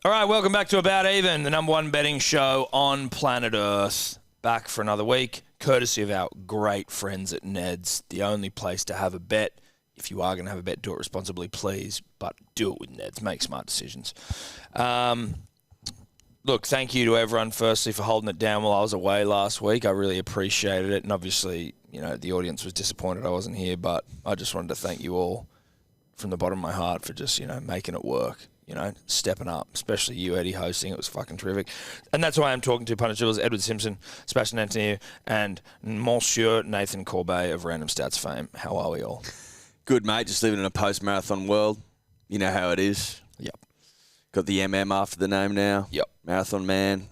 All right, welcome back to About Even, the number one betting show on planet Earth. Back for another week, courtesy of our great friends at Ned's, the only place to have a bet. If you are going to have a bet, do it responsibly, please, but do it with Ned's. Make smart decisions. Look, thank you to everyone, firstly, for holding it down while I was away last week. I really appreciated it, and obviously, the audience was disappointed I wasn't here, but I just wanted to thank you all from the bottom of my heart for just, making it work. Stepping up, especially you, Eddie, hosting. It was fucking terrific. And that's why I'm talking to Punter Dribblers, Edward Simpson, Sebastian Antonio, and Monsieur Nathan Corbet of Random Stats fame. How are we all? Good, mate. Just living in a post-marathon world. You know how it is. Yep. Got the MM after the name now. Yep. Marathon man.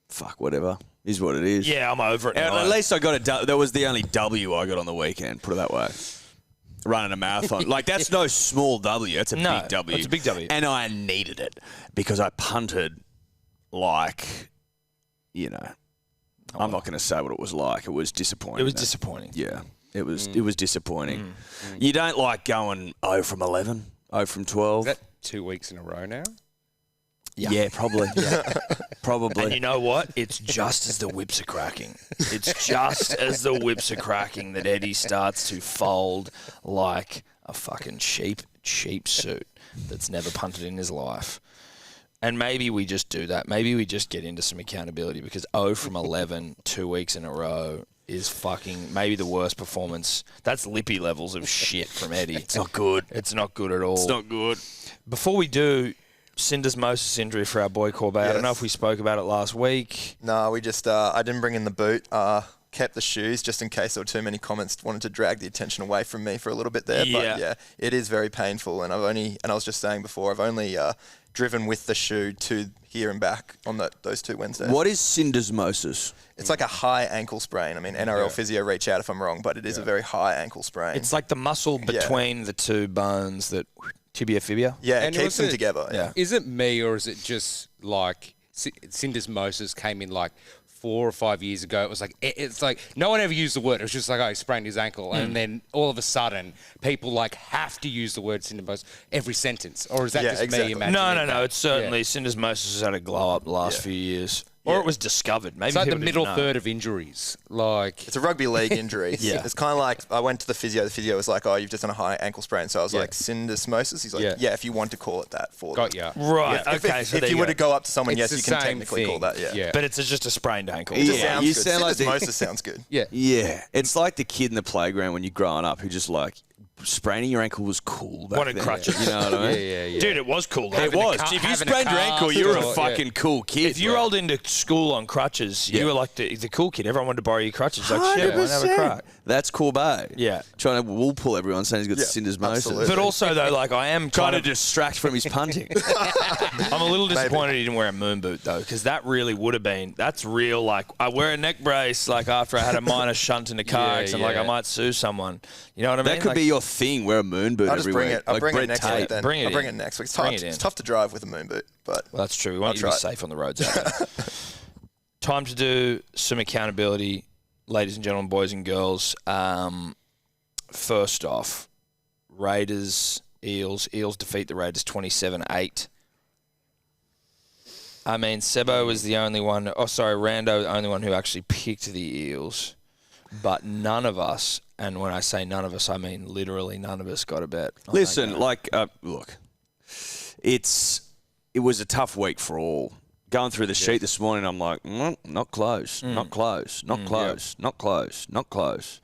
Fuck, whatever. Is what it is. Yeah, I'm over it. At least I got a that was the only W I got on the weekend, put it that way. Running a marathon. That's no small W. That's a big W. It's a big W. And I needed it because I punted I'm not going to say what it was like. It was disappointing. It was disappointing. Yeah. It was disappointing. You don't like going 0 from 11, 0 from 12. Is that 2 weeks in a row now? Yeah, probably. Yeah. Probably. And you know what? It's just as the whips are cracking. It's just as the whips are cracking that Eddie starts to fold like a fucking cheap suit that's never punted in his life. And maybe we just do that. Maybe we just get into some accountability because 0 from 11, 2 weeks in a row is fucking maybe the worst performance. That's Lippy levels of shit from Eddie. It's not good. It's not good at all. It's not good. Before we do, syndesmosis injury for our boy Corbett. Yes. I don't know if we spoke about it last week. No, we just I didn't bring in the boot. Kept the shoes just in case there were too many comments. Wanted to drag the attention away from me for a little bit there. Yeah. But yeah, it is very painful. And I was just saying before, I've only driven with the shoe to here and back on those 2 Wednesdays. What is syndesmosis? It's like a high ankle sprain. I mean, NRL physio, reach out if I'm wrong, but it is a very high ankle sprain. It's like the muscle between the two bones that tibia fibia. Yeah, And it keeps them together. Yeah. Is it me or is it just like syndesmosis came in like 4 or 5 years ago? It was like, it's like no one ever used the word. It was just like, oh, he sprained his ankle. And then all of a sudden, people have to use the word syndesmosis every sentence. Or is that just me imagining? No. It's certainly syndesmosis has had a glow up the last few years. Or it was discovered. Maybe it's like the middle third of injuries. It's a rugby league injury. Yeah. It's kind of like I went to the physio. The physio was like, "Oh, you've just done a high ankle sprain." So I was like, "Syndesmosis." He's like, "Yeah, if you want to call it that for Got ya. Right. Yeah. Okay. If you were to go up to someone, It's yes, you the can same technically call that. Yeah. But it's just a sprained ankle. It just Yeah, sounds you good. sound like Syndesmosis sounds good. Yeah. Yeah. It's like the kid in the playground when you're growing up who just spraining your ankle was cool back Wanted then. crutches. You know what I mean? Yeah. Dude, it was cool. Though. It was. If If you having a sprained your cast ankle, you were or- a fucking cool kid. If you rolled into school on crutches, you were like the cool kid. Everyone wanted to borrow your crutches. Like, shit, I want to have a crack. That's Corbet. Yeah. Trying to wool pull everyone saying he's got syndesmosis. absolutely. But also, though, I am Trying kind to of... distract from his punting. I'm a little disappointed he didn't wear a moon boot, though, because that really would have been... That's real, I wear a neck brace, after I had a minor shunt in a car accident, I might sue someone. You know what I mean? That could be your thing, wear a moon boot I'll just every bring week. it. I'll bring it Brett next Tate. week then. Bring it I'll bring in. it next week. Bring it in. It's tough to drive with a moon boot, but Well, that's true. We want you to be safe on the roads out there. Time to do some accountability, ladies and gentlemen, boys and girls. First off, Raiders, Eels. Eels defeat the Raiders 27-8. I mean, Sebo was the only one... Oh, sorry, Rando, the only one who actually picked the Eels. But none of us, and when I say none of us, I mean literally none of us got a bet. Listen, look, it was a tough week for all. Going through the sheet this morning, I'm like, not close, not close, not close, not close, not close.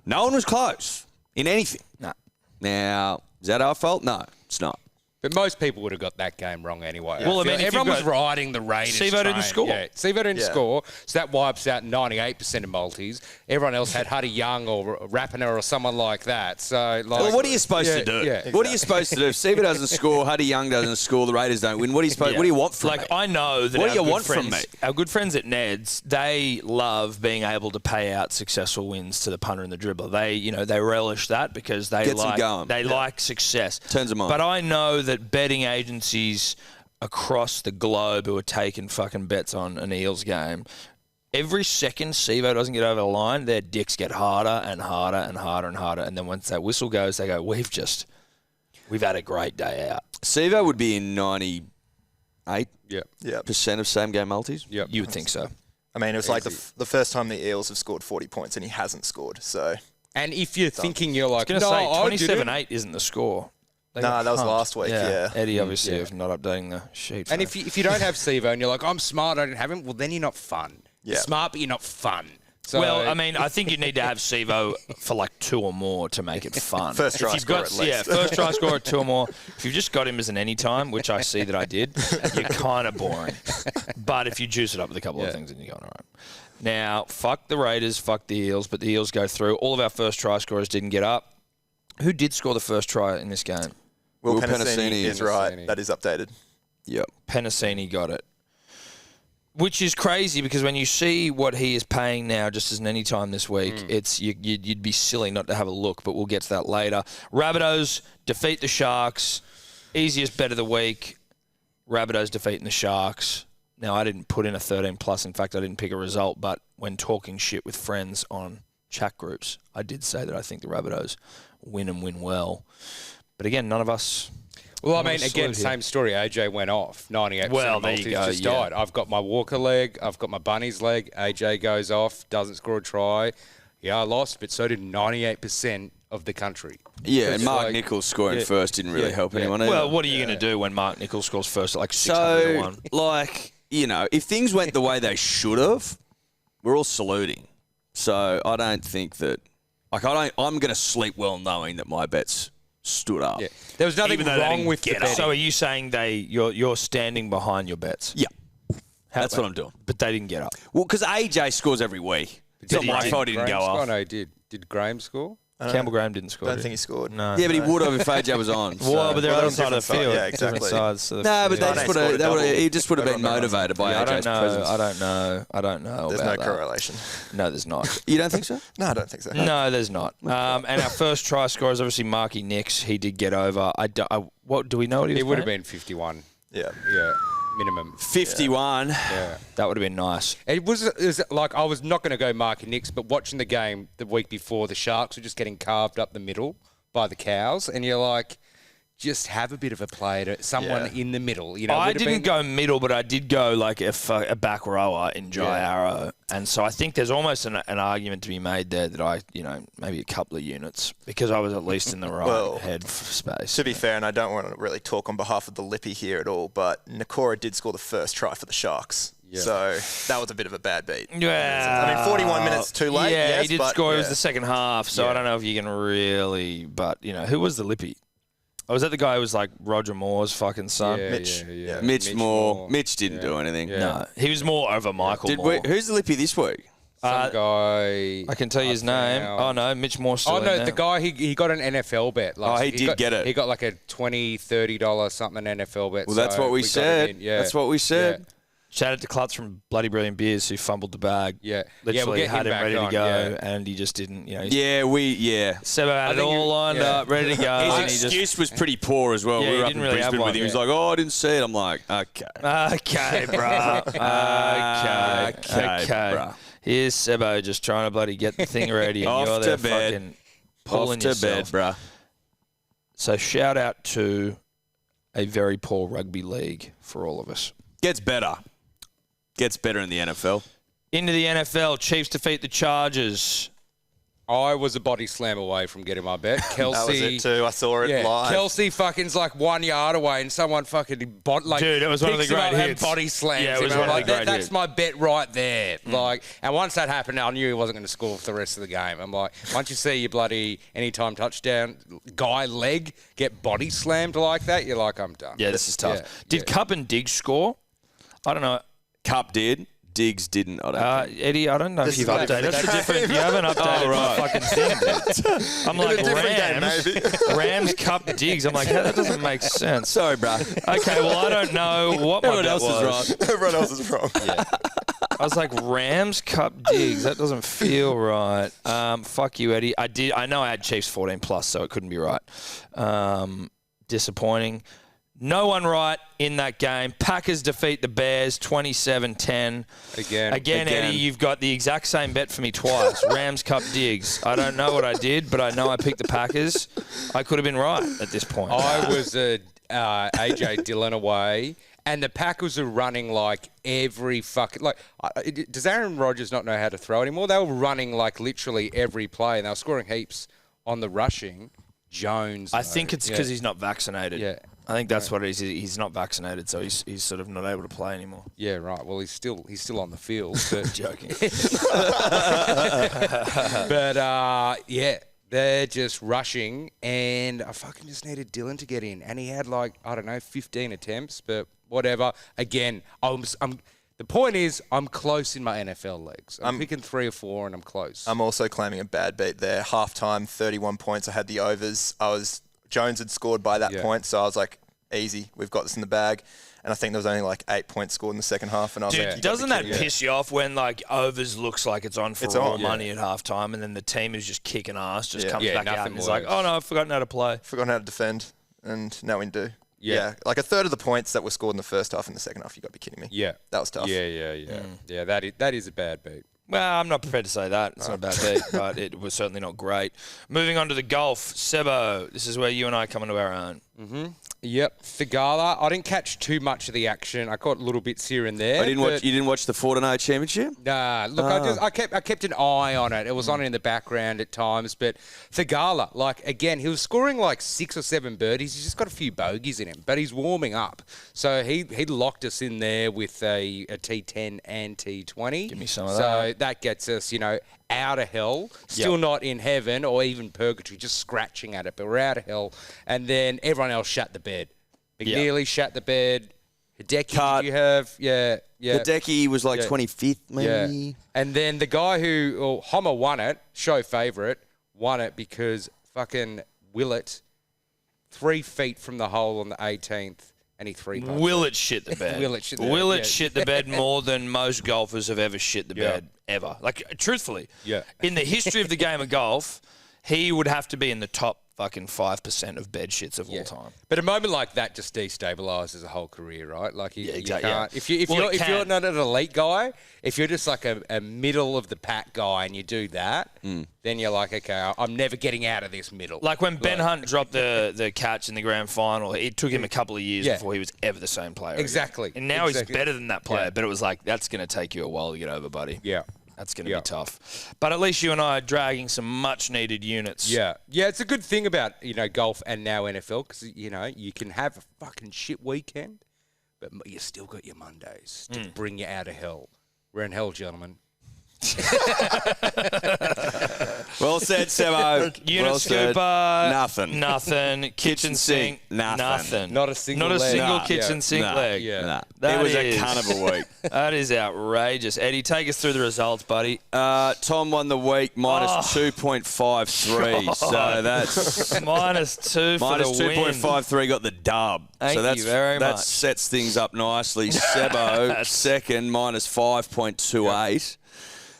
No one was close in anything. Nah. Now, is that our fault? No, it's not. But most people would have got that game wrong anyway. Well, I mean, if everyone you've was got- riding the Raiders. Sevo didn't train. score. Yeah, Sevo didn't score, so that wipes out 98% of multis. Everyone else had Huddy Young or Rapiner or someone like that. So, Well, what are you supposed to do? Yeah, What are you supposed to do? If Seaver doesn't score, Huddy Young doesn't score, the Raiders don't win. What are you supposed? What do you want from me? I know that What do our you good want from friends, me? Our good friends at Ned's, they love being able to pay out successful wins to the punter and the dribbler. They relish that because they Gets them going. like success. Turns them on. But I know that betting agencies across the globe who are taking fucking bets on an Eels game, every second Sevo doesn't get over the line, their dicks get harder and harder and harder and harder. And then once that whistle goes, they go, we've had a great day out. Sevo would be in 98% 8% Yeah. of same-game multis. Yep. You would think so. I mean, it was like Easy. the first time the Eels have scored 40 points and he hasn't scored. So, And if you're thinking you're I like, was no, going to say I didn't. 27-8 isn't the score. They Nah, got that was pumped. last week, yeah. Eddie obviously Yeah. of not updating the sheet. And if you don't have Sivo and you're like, I'm smart, I didn't have him, well, then you're not fun. Yeah. You're smart, but you're not fun. So, well, I mean, I think you need to have Sivo for like 2 or more to make it fun. First try If you've score got, at least. Yeah, first try score at 2 or more. If you've just got him as an anytime, which I see that I did, you're kind of boring. But if you juice it up with a couple of things, then you're going all right. Now, fuck the Raiders, fuck the Eels, but the Eels go through. All of our first try scorers didn't get up. Who did score the first try in this game? Will Penasini Penasini is right. Penasini. That is updated. Yep. Penasini got it. Which is crazy because when you see what he is paying now, just as an anytime this week, it's you'd be silly not to have a look. But we'll get to that later. Rabbitohs defeat the Sharks. Easiest bet of the week. Rabbitohs defeating the Sharks. Now I didn't put in a 13+. In fact, I didn't pick a result. But when talking shit with friends on chat groups, I did say that I think the Rabbitohs win and win well. But again, none of us. well, I none of mean, us again, slowed here. same story. AJ went off. 98% Well, of there you multis go, just yeah. died. I've got my Walker leg. I've got my Bunnies leg. AJ goes off, doesn't score a try. Yeah, I lost, but so did 98% of the country. Yeah, and It's Mark like- Nichols scoring yeah, first didn't really yeah, help yeah. anyone either. Well, what are you going to do when Mark Nichols scores first at like 600 to So, 1? like, you know, if things went the way they should have, we're all saluting. So I don't think that, like, I'm going to sleep well knowing that my bets stood up. Yeah. There was nothing Even though they wrong didn't with the get up. betting. So are you saying you're standing behind your bets? Yeah. That's what I'm doing. But they didn't get up. Well, because AJ scores every week. It's not my fault he didn't go Graham off. score? No, he did. Did Graham score? Campbell Graham didn't score. I don't did think he scored. No. Yeah, but he would have if AJ was on. So. Well, but they're Well, on the they're side on of the different field. sides. Yeah, Different exactly. sides of the No, but field. they They just scored a double. he just would have been Everyone ran. motivated by Yeah, AJ's presence. I don't know. There's about no that. correlation. No, there's not. You don't think so? No, I don't think so. No, there's not. And our first try scorer is obviously Marky Nix. He did get over. What do we know? What he was It would have paying? been 51. Yeah. Yeah, minimum. 51. Yeah. That would have been nice. It was like I was not going to go Mark and Nix, but watching the game the week before, the Sharks were just getting carved up the middle by the Cows, and you're like, just have a bit of a play to someone Yeah. in the middle. You know, I would have didn't been- go middle, but I did go like a back rower in Jai Arrow. And so I think there's almost an argument to be made there that maybe a couple of units because I was at least in the right Well, head space. To be fair, and I don't want to really talk on behalf of the Lippy here at all, but Nakora did score the first try for the Sharks. Yeah. So that was a bit of a bad beat. Yeah. I mean, 41 minutes too late. Yeah, yes, he did but, score. It was yeah. the second half, so I don't know if you can really. But, who was the Lippy? Oh, was that the guy who was like Roger Moore's fucking son? Yeah, Mitch. yeah. Mitch Moore. Mitch didn't do anything. Yeah. No, he was more over Michael Moore. Who's the Lippy this week? Some guy. I can tell you his name. found- Oh, no, Mitch Moore still Oh, in no, there. the guy, he got an NFL bet. Oh, he did get it. He got like a $20, $30 something NFL bet. Well, that's so what we got it said. in. Yeah. That's what we said. Shout out to Klutz from Bloody Brilliant Beers who fumbled the bag. Yeah. Literally we'll get had him back ready to on, go, yeah. and he just didn't. Yeah, Sebo had it think all you- lined yeah. up, ready to go. His and he just, excuse was pretty poor as well. Yeah, we he were up didn't in really have Brisbane one, with him. He was yeah. like, "Oh, I didn't see it." I'm like, "Okay." Okay, bro. Okay. bruh. Here's Sebo just trying to bloody get the thing ready, and Off you're to there bed. fucking pulling Off to yourself. bed, bruh. So shout out to a very poor rugby league for all of us. Gets better. Gets better in the NFL. Into the NFL, Chiefs defeat the Chargers. I was a body slam away from getting my bet. Kelsey. That was it too. I saw it Yeah, live. Kelsey fucking's like 1 yard away, and someone fucking Dude, it was one of the picks him great up and hits. body slams Yeah, it him. was And one I'm of like, the great that's hits. my bet right there. Like, and once that happened, I knew he wasn't going to score for the rest of the game. I'm like, once you see your bloody anytime touchdown guy leg get body slammed like that, you're like, I'm done. Yeah, this is tough. Yeah, Did yeah. Cup and Diggs score? I don't know. Cup did. Diggs didn't. I don't think. Eddie, I don't know if This you've is a updated. different That's a game. different. You haven't updated my fucking thing. I'm like, a different game, Rams, maybe. Rams Cup Diggs. I'm like, that doesn't make sense. Sorry, bruh. Okay, well, I don't know what my Everyone bet else was. is right. Everyone else is wrong. I was like, Rams Cup Diggs. That doesn't feel right. Fuck you, Eddie. I know I had Chiefs 14+, so it couldn't be right. Disappointing. No one right in that game. Packers defeat the Bears 27-10. Again, Eddie, you've got the exact same bet for me twice. Rams Cup Diggs. I don't know what I did, but I know I picked the Packers. I could have been right at this point. I was a AJ Dillon away, And the Packers are running like every fucking... does Aaron Rodgers not know how to throw anymore? They were running like literally every play, and they were scoring heaps on the rushing. Jones. I think it's because he's not vaccinated. Yeah. I think that's what it is. He's not vaccinated, so he's sort of not able to play anymore. Yeah, right. Well, he's still on the field. But Joking. But, they're just rushing, and I fucking just needed Dylan to get in. And he had 15 attempts, but whatever. Again, the point is, I'm close in my NFL legs. I'm picking 3 or 4, and I'm close. I'm also claiming a bad beat there. Halftime, 31 points. I had the overs. Jones had scored by that point, so I was like, easy. We've got this in the bag. And I think there was only 8 points scored in the second half. And I was like, doesn't that piss you off when overs looks like it's on for all money at halftime, and then the team is just kicking ass, comes back out and is like, oh no, I've forgotten how to play. Forgotten how to defend, and now we do. Yeah. Like a third of the points that were scored in the first half and the second half, you got to be kidding me. Yeah. That was tough. Yeah. Yeah, that is a bad beat. Well, I'm not prepared to say that. It's not a bad beat, but it was certainly not great. Moving on to the golf. Sebo, this is where you and I come into our own. Mm-hmm. Yep, Thigala. I didn't catch too much of the action. I caught little bits here and there. You didn't watch the Fortnite Championship? Nah, look, I kept an eye on it. It was on in the background at times, but Thigala, again, he was scoring 6 or 7 birdies. He's just got a few bogeys in him, but he's warming up. So he locked us in there with a T10 and T20. Give me some of that. So that gets us, out of hell, still not in heaven or even purgatory, just scratching at it, but we're out of hell. And then everyone else shut the bed. McNeely shut the bed. Hideki, did you have? Yeah. Hideki was 25th, maybe. Yeah. And then the guy Homer won it, show favourite, won it because fucking Willett, 3 feet from the hole on the 18th, and he 3-putted. Willett shit the bed. Willett shit the bed more than most golfers have ever shit the bed, ever. Truthfully. Yeah. In the history of the game of golf, he would have to be in the top fucking 5% of bed shits of all time. But a moment like that just destabilises a whole career, right? You exactly. can't. If you're not an elite guy, if you're just a middle of the pack guy and you do that, then you're like, okay, I'm never getting out of this middle. Like when Ben Hunt dropped the catch in the grand final, it took him a couple of years before he was ever the same player. Exactly. Again. And now he's better than that player, but it was that's going to take you a while to get over, buddy. Yeah. That's going to be tough. But at least you and I are dragging some much-needed units. Yeah. Yeah, it's a good thing about, golf and now NFL because, you can have a fucking shit weekend, but you still got your Mondays to bring you out of hell. We're in hell, gentlemen. Well said, Sebo. Unit well scooper. Nothing. Nothing. Kitchen sink. Nothing. Not a single kitchen sink leg. Yeah. That it was is- a cunt of a week. That is outrageous. Eddie, take us through the results, buddy. Tom won the week minus 2.53. So that's minus 2 for minus the win. 2.53 got the dub. Thank so that's, you very that much. sets things up nicely. Sebo second minus 5.28.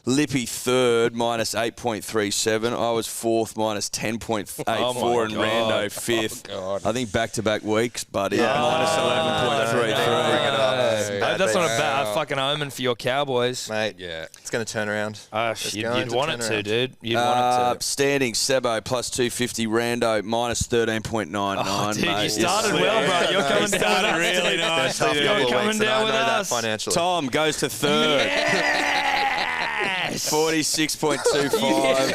Lippy third, minus 8.37. I was fourth, minus 10.84. And Rando fifth. I think back-to-back weeks, buddy. Minus 11.33. That's not a bad fucking omen for your Cowboys. Mate, it's going to turn around. You'd want it to, dude. You'd want it to. Standing, Sebo, plus 250. Rando, minus 13.99. Oh, dude, mate. you started well, bro. You're coming down with us. really nice. You're coming down with us. Financially. Tom goes to third. Yes. 46.25.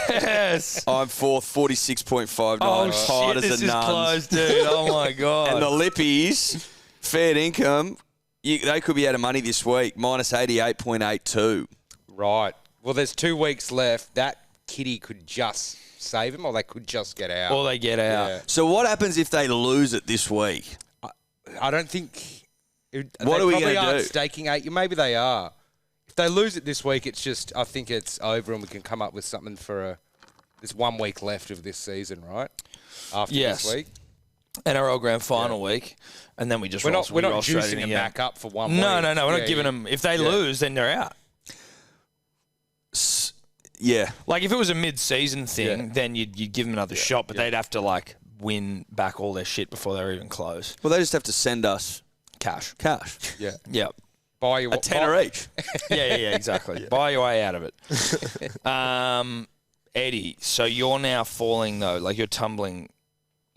Yes. I'm fourth, 46.59. Oh, Tight shit, as this a is nun. close, dude. Oh, my God. And the Lippys, fair income, they could be out of money this week, minus 88.82. Right. Well, there's 2 weeks left. That kitty could just save him, or they could just get out. Or they get out. Yeah. So what happens if they lose it this week? I don't think... What are we going gonna to do? Staking 8. Maybe they are. If they lose it this week, it's just... I think it's over and we can come up with something for there's 1 week left of this season, right? After this week. NRL Grand Final week, and then we just We're roll not straight juicing in them again. back up for 1 week. No. We're not giving them... If they lose, then they're out. Yeah. Like, if it was a mid-season thing, then you'd give them another shot, but they'd have to, win back all their shit before they're even close. Well, they just have to send us Cash. Yeah. Yep. Buy you a tenner each. Yeah, exactly. Buy your way out of it. Eddie, so you're now falling, though. You're tumbling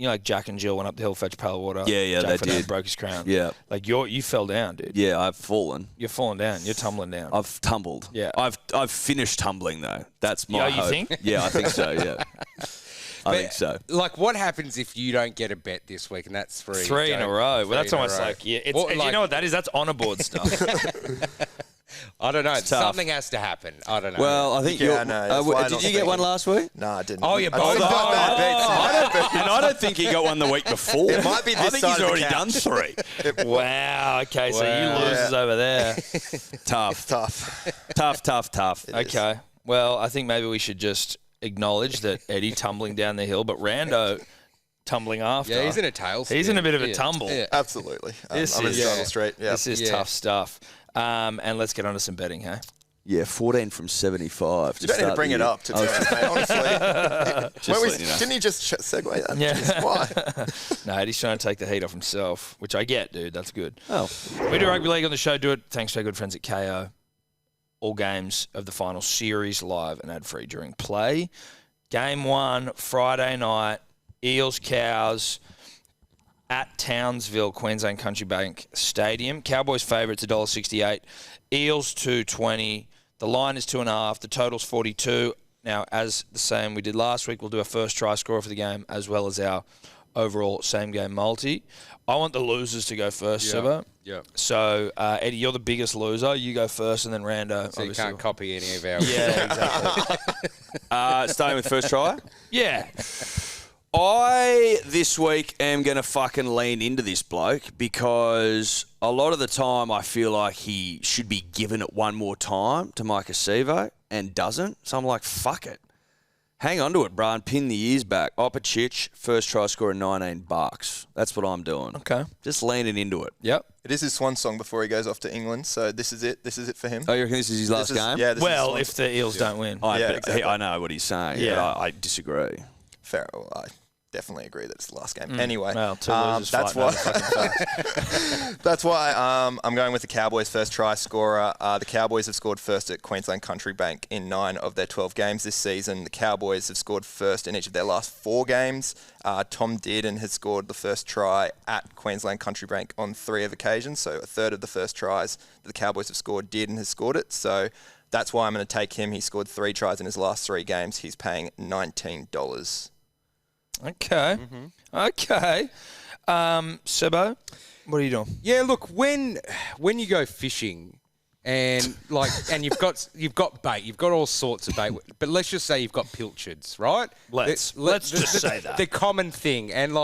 like Jack and Jill went up the hill, fetch pail of water. Yeah, Jack they fell down, did. broke his crown. Yeah. Like you fell down, dude. Yeah, I've fallen. You're falling down. You're tumbling down. I've tumbled. Yeah. I've finished tumbling though. That's my you hope. think? Yeah, I think so. Yeah. I think so. Like, what happens if you don't get a bet this week, and that's three? Three in a row. Well, that's almost like it's. What, you like- know what that is? That's honour board stuff. I don't know. tough. Something has to happen. I don't know. Well, I think Yeah, you're. I know. That's why I'm did not you get one thinking. last week? No, I didn't. Oh, you I both just got got bad beats. And I don't think he got one the week before. It might be I this think side he's of the already couch. done 3. Wow. Okay, so you losers over there. Tough. Tough. Okay. Well, I think maybe we should just acknowledge that Eddie tumbling down the hill, but Rando tumbling after. yeah, he's in a tailspin. He's in a bit of a Yeah. tumble. Yeah. Absolutely. This I'm in is- struggle street. Yeah. This is Yeah. tough stuff. And let's get on to some betting, hey? Yeah, 14 from 75. You don't need to bring it up, to be honest, mate, honestly. letting you know. Didn't you just segue that? Yeah. Jeez, why? No, Eddie's trying to take the heat off himself, which I get, dude. That's good. Oh. We do rugby league on the show. Do it thanks to our good friends at KO. All games of the final series live and ad-free during play. Game 1, Friday night, Eels Cows at Townsville, Queensland Country Bank Stadium. Cowboys favourites $1.68. Eels $2.20. The line is 2.5. The total's 42. Now, as the same we did last week, we'll do our first try scorer for the game as well as our overall same game multi. I want the losers to go first, Sibbo. Yeah. So, Eddie, you're the biggest loser. You go first, and then Rando. So you obviously. can't copy any of ours. Yeah, exactly. Starting with first try. Yeah. I, this week, am going to fucking lean into this bloke because a lot of the time I feel like he should be given it one more time to Mike Acevo and doesn't. So I'm like, fuck it. Hang on to it, bro, and pin the ears back. Opachich, first try scorer, $19. That's what I'm doing. Okay. Just leaning into it. Yep. It is his swan song before he goes off to England, so this is it. This is it for him. Oh, you reckon this is his last game? Yeah, this Well, is if the Eels don't win. Yeah, exactly. I know what he's saying. Yeah. But I disagree. fair. Well, I definitely agree that it's the last game. Anyway, Well, two losers that's fighting why. over fucking facts. That's why I'm going with the Cowboys' first try scorer. The Cowboys have scored first at Queensland Country Bank in 9 of their 12 games this season. The Cowboys have scored first in each of their last 4 games. Tom Dearden has scored the first try at Queensland Country Bank on 3 of occasions. So a third of the first tries that the Cowboys have scored, Dearden has scored it. So that's why I'm going to take him. He scored 3 tries in his last 3 games. He's paying $19. Okay. Okay. Sebo, what are you doing? Yeah, look, when you go fishing and you've got bait, you've got all sorts of bait, but let's just say you've got pilchards, right? Let's just say that. The common thing, and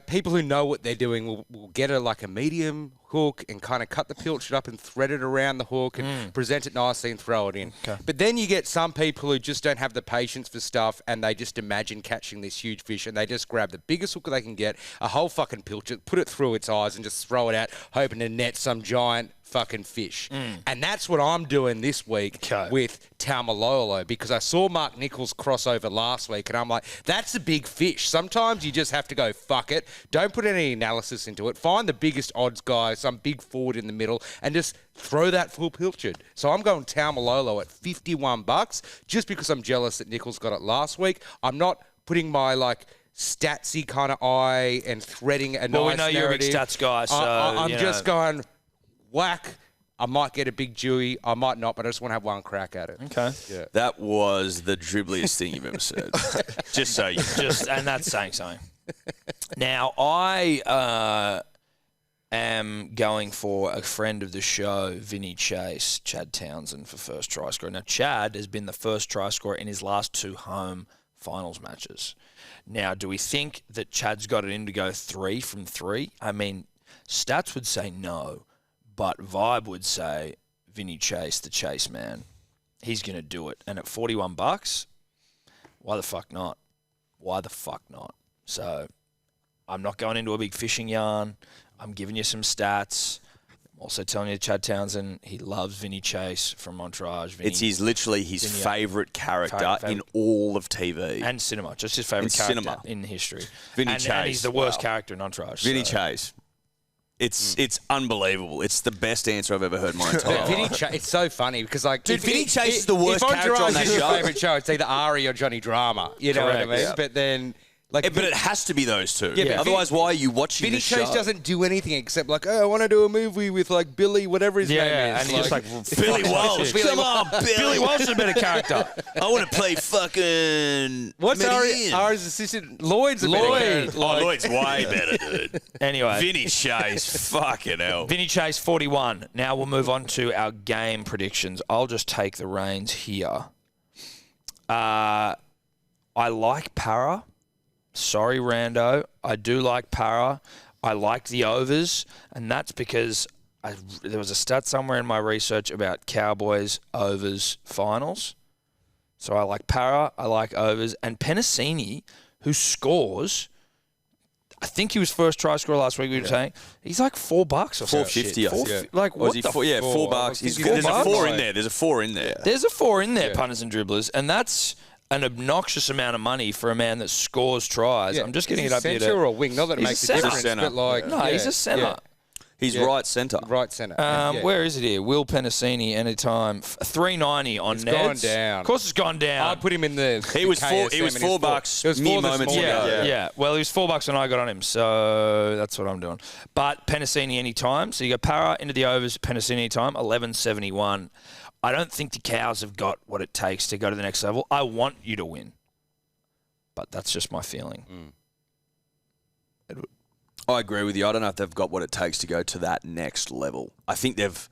people who know what they're doing will get a medium hook and kind of cut the pilchard up and thread it around the hook and present it nicely and throw it in. Okay. But then you get some people who just don't have the patience for stuff and they just imagine catching this huge fish and they just grab the biggest hook they can get, a whole fucking pilchard, put it through its eyes and just throw it out, hoping to net some giant fucking fish. And that's what I'm doing this week with Taumalolo, because I saw Mark Nichols cross over last week and I'm like, that's a big fish. Sometimes you just have to go, fuck it. Don't put any analysis into it. Find the biggest odds guy, some big forward in the middle, and just throw that full pilchard. So I'm going Taumalolo at $51 just because I'm jealous that Nichols got it last week. I'm not putting my statsy kind of eye and threading a nice Well, we know you're a big narrative. stats guy, so I'm you just know. going whack. I might get a big Dewey. I might not, but I just want to have one crack at it. Okay. Yeah. That was the dribbliest thing you've ever said. Just so you know. And that's saying something. Now, I am going for a friend of the show, Vinny Chase, Chad Townsend, for first try scorer. Now, Chad has been the first try scorer in his last 2 home finals matches. Now, do we think that Chad's got it in to go 3 from 3? I mean, stats would say no, but vibe would say Vinny Chase, the Chase man. He's going to do it. And at $41, why the fuck not? Why the fuck not? So I'm not going into a big fishing yarn. I'm giving you some stats. I'm also telling you Chad Townsend, he loves Vinny Chase from Entourage. It's literally his favourite character in all of TV. And cinema. Just his favourite And character in history. Vinny and, Chase. And he's the worst character in Entourage. Vinny Chase. It's unbelievable. It's the best answer I've ever heard in my entire But Vinny life. it's so funny because Vinny Chase is the worst if character on Entourage that is your show. favourite show, it's either Ari or Johnny Drama. You know what I Correct, mean? yeah. But then Like, but it has to be those two. Yeah, but Otherwise, why are you watching Vinny the show? Chase doesn't do anything except like, oh, I want to do a movie with like Billy, whatever his name is. and he's just like Billy Walsh. Come on, Billy. Billy Walsh is a better character. I want to play fucking. What's Median. Ari's assistant? Lloyd's a better character. Lloyd's way better, dude. Anyway, Vinny Chase, fucking hell. Vinny Chase 41. Now we'll move on to our game predictions. I'll just take the reins here. I like Para. Sorry, Rando. I do like Para. I like the overs, and that's because there was a stat somewhere in my research about Cowboys overs finals. So I like Para. I like overs. And Penasini, who scores, I think he was first try scorer last week, we were saying. He's like $4 or something. $4.50, I think. Like, what the $4. There's a 4 in there. There's a 4 in there. There's a 4 in there, punters and dribblers, and that's an obnoxious amount of money for a man that scores tries. I'm just getting it up here. Is he centre or wing? Not that it makes a difference, but like... No, he's a centre. He's right centre. Right centre. Where is it here? Will Penasini, anytime. $3.90 on It's Neds. gone down. Of course it's gone down. I put him in the He was KSM He was and he's $4. It was mere $4 this moments morning. ago. Yeah. Well, he was $4 when I got on him, so that's what I'm doing. But Penasini anytime. So you go Para into the overs, Penasini anytime, 11.71. I don't think the Cows have got what it takes to go to the next level. I want you to win. But that's just my feeling. I agree with you. I don't know if they've got what it takes to go to that next level. I think they've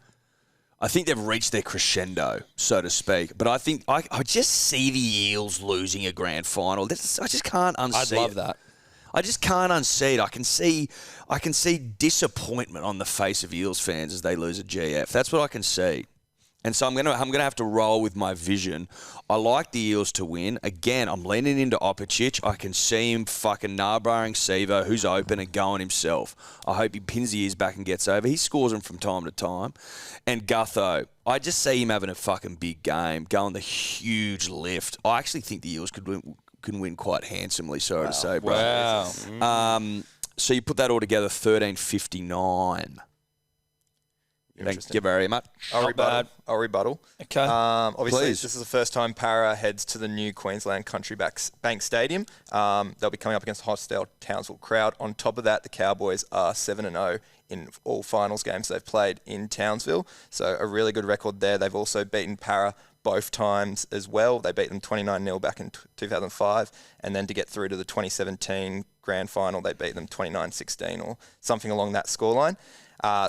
reached their crescendo, so to speak. But I think I just see the Eels losing a grand final. I just can't unsee I'd love that. I just can't unsee it. I can see disappointment on the face of Eels fans as they lose a GF. That's what I can see. And so I'm gonna have to roll with my vision. I like the Eels to win. Again, I'm leaning into Opicic. I can see him fucking nahbarring Sevo, who's open and going himself. I hope he pins the ears back and gets over. He scores them from time to time. And Gutho, I just see him having a fucking big game, going the huge lift. I actually think the Eels can win quite handsomely, sorry to say, bro. Wow. So you put that all together, 13.59. Thank you very much. I'll rebuttal. Okay. Obviously, Please. this is the first time Para heads to the new Queensland Country Bank Stadium. They'll be coming up against a hostile Townsville crowd. On top of that, the Cowboys are 7-0 in all finals games they've played in Townsville. So a really good record there. They've also beaten Para both times as well. They beat them 29-0 back in 2005. And then to get through to the 2017 grand final, they beat them 29-16 or something along that scoreline.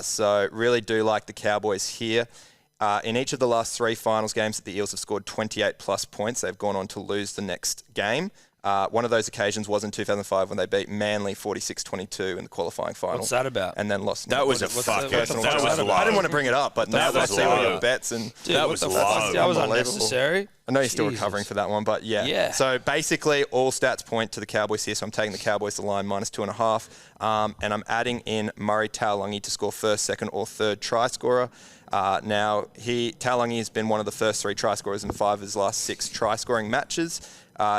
So really do like the Cowboys here. In each of the last 3 finals games that the Eels have scored 28 plus points, they've gone on to lose the next game. One of those occasions was in 2005 when they beat Manly 46-22 in the qualifying final. What's that about? And then lost. That was That was I didn't want to bring it up, but now that I see all your bets and Dude, That what was the low. fuck? That was Unbelievable. unnecessary. I know you're still Jesus. recovering for that one, but yeah. So basically, all stats point to the Cowboys here. So I'm taking the Cowboys to line -2.5, and I'm adding in Murray Taulagi to score first, second, or third try scorer. Now Taulagi has been one of the first 3 try scorers in 5 of his last 6 try scoring matches.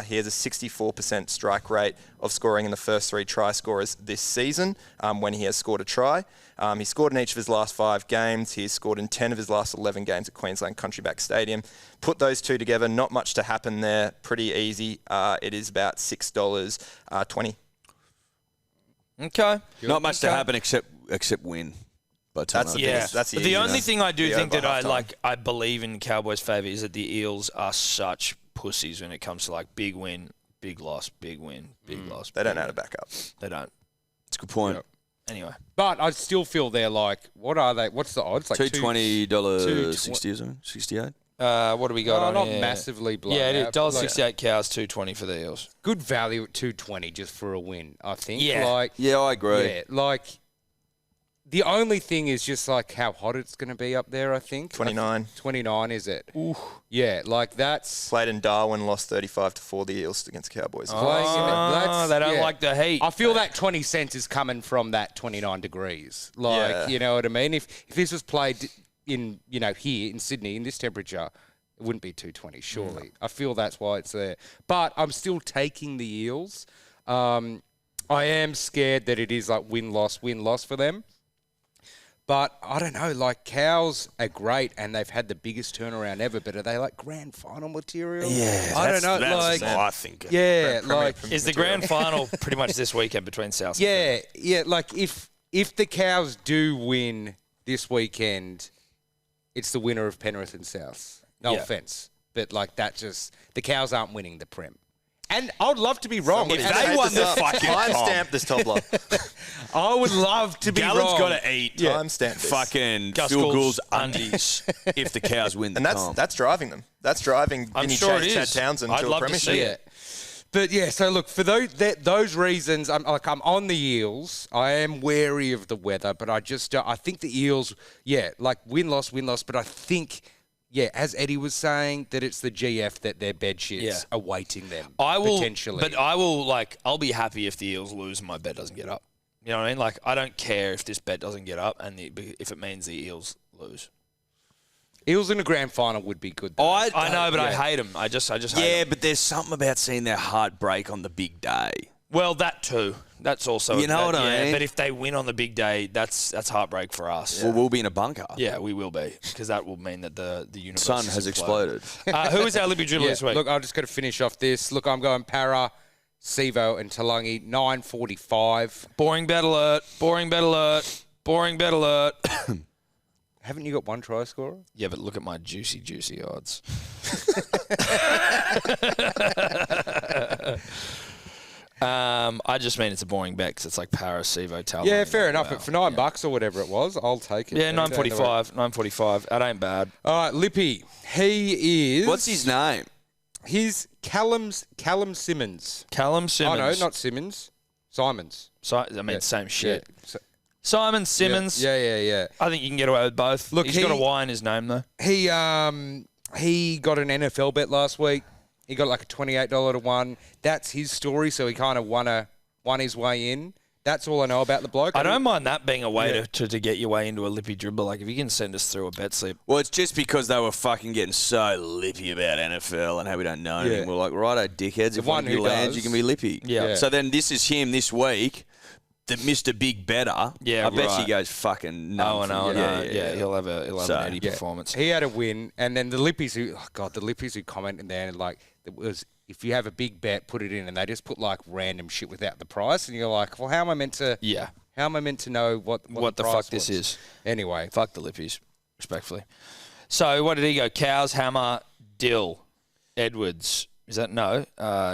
He has a 64% strike rate of scoring in the first 3 try scorers this season when he has scored a try. He scored in each of his last 5 games. He's scored in 10 of his last 11 games at Queensland Country Bank Stadium. Put those two together, not much to happen there. Pretty easy. It is about $6.20. Okay. Not much to happen except win. But That's the biggest. That's the But the only easiest. thing I do The think over that halftime. I believe in Cowboys' favour is that the Eels are such pussies when it comes to like big win, big loss, big win, big loss. They don't big know how win. to back up. They don't. it's a good point. Yep. Anyway. But I still feel they're like, what are they? What's the odds? Like $220.60 or something? 68. What do we got on not here? massively blown Yeah, it is. out, but like, $1.68 Cows, $2.20 for the Eels. good value at 220 just for a win, I think. Yeah. Like, Yeah, I agree. yeah, like the only thing is just like how hot it's going to be up there, I think. 29. 29, is it? Ooh. Yeah, like that's Played in Darwin, lost 35-4 the Eels against Cowboys. playing in it. That's, they don't yeah. like the heat. I feel that 20 cents is coming from that 29 degrees. Like, Yeah. you know what I mean? If this was played in, here in Sydney in this temperature, it wouldn't be 220, surely. I feel that's why it's there. But I'm still taking the Eels. I am scared that it is like win-loss for them. But I don't know, like Cows are great and they've had the biggest turnaround ever, but are they like grand final material? Yeah, I don't know. That's Like, what I think. yeah, like Is the grand final pretty much this weekend between South? yeah, yeah. Like if the Cows do win this weekend, it's the winner of Penrith and South. No offense, but like that just the Cows aren't winning the Prem. And I would love to be wrong. Somebody If take they won this the up. fucking Timestamp this, Toddler. I would love to be Gallen's wrong. got to eat Timestamp this. fucking Gus Phil Gould's Gould's undies if the Cows win the And comp. that's driving them. That's driving I'm Vinny sure it Chase, Chad is. Townsend I'd to a love to premiership. see Yeah. But yeah, so look, for those reasons, I'm on the Eels. I am wary of the weather, but I think the Eels, like win-loss, but I think, as Eddie was saying, that it's the GF that their bed shits awaiting them, potentially. But I'll be happy if the Eels lose and my bet doesn't get up. You know what I mean? Like, I don't care if this bet doesn't get up and if it means the Eels lose. Eels in the grand final would be good, though. I know, but I hate them. I just hate them. but there's something about seeing their heart break on the big day. Well, that too. That's also You know what I mean? But if they win on the big day, that's heartbreak for us. Well, we'll be in a bunker. Yeah, we will be, because that will mean that the universe Sun has exploded. Who is our Lippy dribbler this week? Look, I've just got to finish off this. Look, I'm going Para, Sevo, and Talangi, 9:45. Boring bet alert. Boring bet alert. Boring bet alert. Haven't you got one try scorer? Yeah, but look at my juicy odds. I just mean it's a boring bet because it's like Para, Sevo, Tal. Yeah, fair enough. But for $9 or whatever it was, I'll take it. Yeah, 9:45. 9:45. That ain't bad. All right, Lippy. He is. What's his name? He's Callum Simmons. Callum Simmons. Oh, no, not Simmons. Simons. Same shit. Yeah. So- Simon Simmons. Yeah. I think you can get away with both. Look, he's got a Y in his name, though. He got an NFL bet last week. He got like a $28 to 1. That's his story, so he kind of won his way in. That's all I know about the bloke. I don't mind that being a way to get your way into a Lippy dribble. Like, if you can send us through a bet slip. Well, it's just because they were fucking getting so lippy about NFL and how we don't know anything. We're like, righto, dickheads. If one of you lands, you can be lippy. Yeah. So then this is him this week, the Mr. Big Better. Yeah, I bet right. he goes fucking nuts. Yeah, he'll have an Eddie performance. He had a win, and then the Lippys who comment in there and like it was if you have a big bet, put it in, and they just put like random shit without the price, and you're like, well, how am I meant to? Yeah. How am I meant to know what the price fuck this was? is? Anyway, fuck the Lippies, respectfully. So what did he go? Cows, Hammer, Dill, Edwards. Is that no?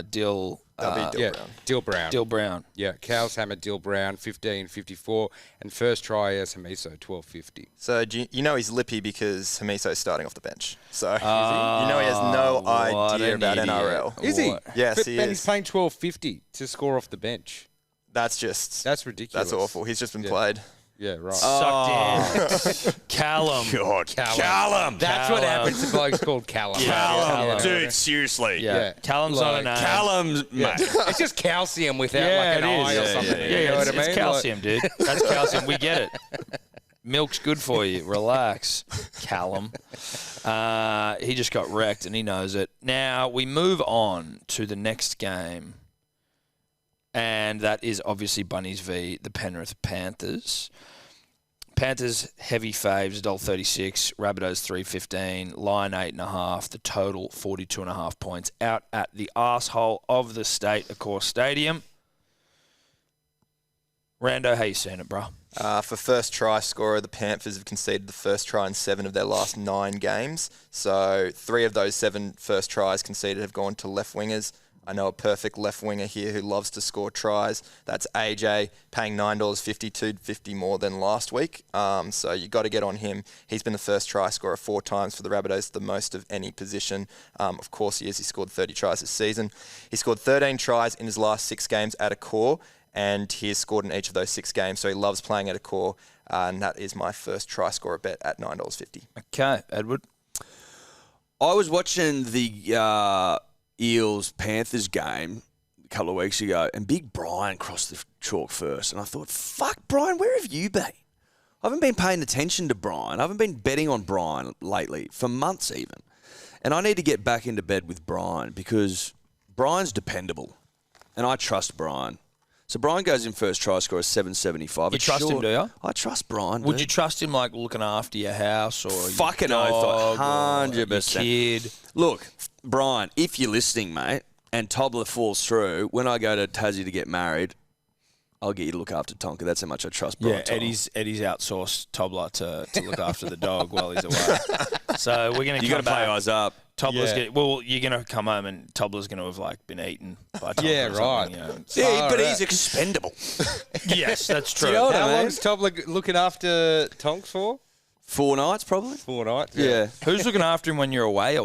Dill. That'll be Dill Brown. Dill Brown. Dill Brown. Yeah, Cows, Hammer, Dill Brown, 15.54, and first try as Hamiso, 12.50. So you know he's lippy because Hamiso's starting off the bench. So you know he has no idea about NRL. Is he? Yes, but he's paying 12.50 to score off the bench. That's ridiculous. That's awful. He's just been played. Yeah, right. Sucked in. Callum. God, Callum. That's what happens to blokes called Callum. Callum. Dude, seriously. Yeah. Callum's not a name. Callum's, mate. It's just calcium without like an eye or something. Yeah, you know what I mean? It's calcium, dude. That's calcium. We get it. Milk's good for you. Relax, Callum. He just got wrecked and he knows it. Now, we move on to the next game. And that is obviously Bunnies v. the Penrith Panthers. Panthers heavy faves, $1.36. Rabbitohs $3.15. Line 8.5. The total 42.5 points. Out at the arsehole of the state, Accor Stadium. Rando, how you seeing it, bro? For first try scorer, the Panthers have conceded the first try in 7 of their last 9 games. So 3 of those 7 first tries conceded have gone to left wingers. I know a perfect left winger here who loves to score tries. That's AJ, paying $9.50, $2.50 more than last week. So you got to get on him. He's been the first try scorer 4 times for the Rabbitohs, the most of any position. Of course he is. He scored 30 tries this season. He scored 13 tries in his last 6 games at Accor, and he has scored in each of those 6 games. So he loves playing at Accor, and that is my first try scorer bet at $9.50. Okay, Edward. I was watching the Eels Panthers game a couple of weeks ago, and Big Brian crossed the chalk first, and I thought, fuck, Brian, where have you been? I haven't been paying attention to Brian. I haven't been betting on Brian lately, for months even. And I need to get back into bed with Brian because Brian's dependable, and I trust Brian. So Brian goes in first try score of 775. You trust him, do you? I trust Brian. Would dude. you trust him, like, looking after your house or your Fucking dog oath, or 100%. your kid? Look, Brian, if you're listening, mate, and Tobler falls through, when I go to Tassie to get married, I'll get you to look after Tonka. That's how much I trust Brian. Yeah, Eddie's outsourced Tobler to look after the dog while he's away. So we're going to You got to play eyes up. Tobler's you're going to come home and Tobler's going to have, like, been eaten by Tobler. Yeah, or something, right. You know. Yeah, but he's expendable. Yes, that's true. How I mean? long's Tobler looking after Tonks for? 4 nights, probably. 4 nights. Yeah. Who's looking after him when you're away?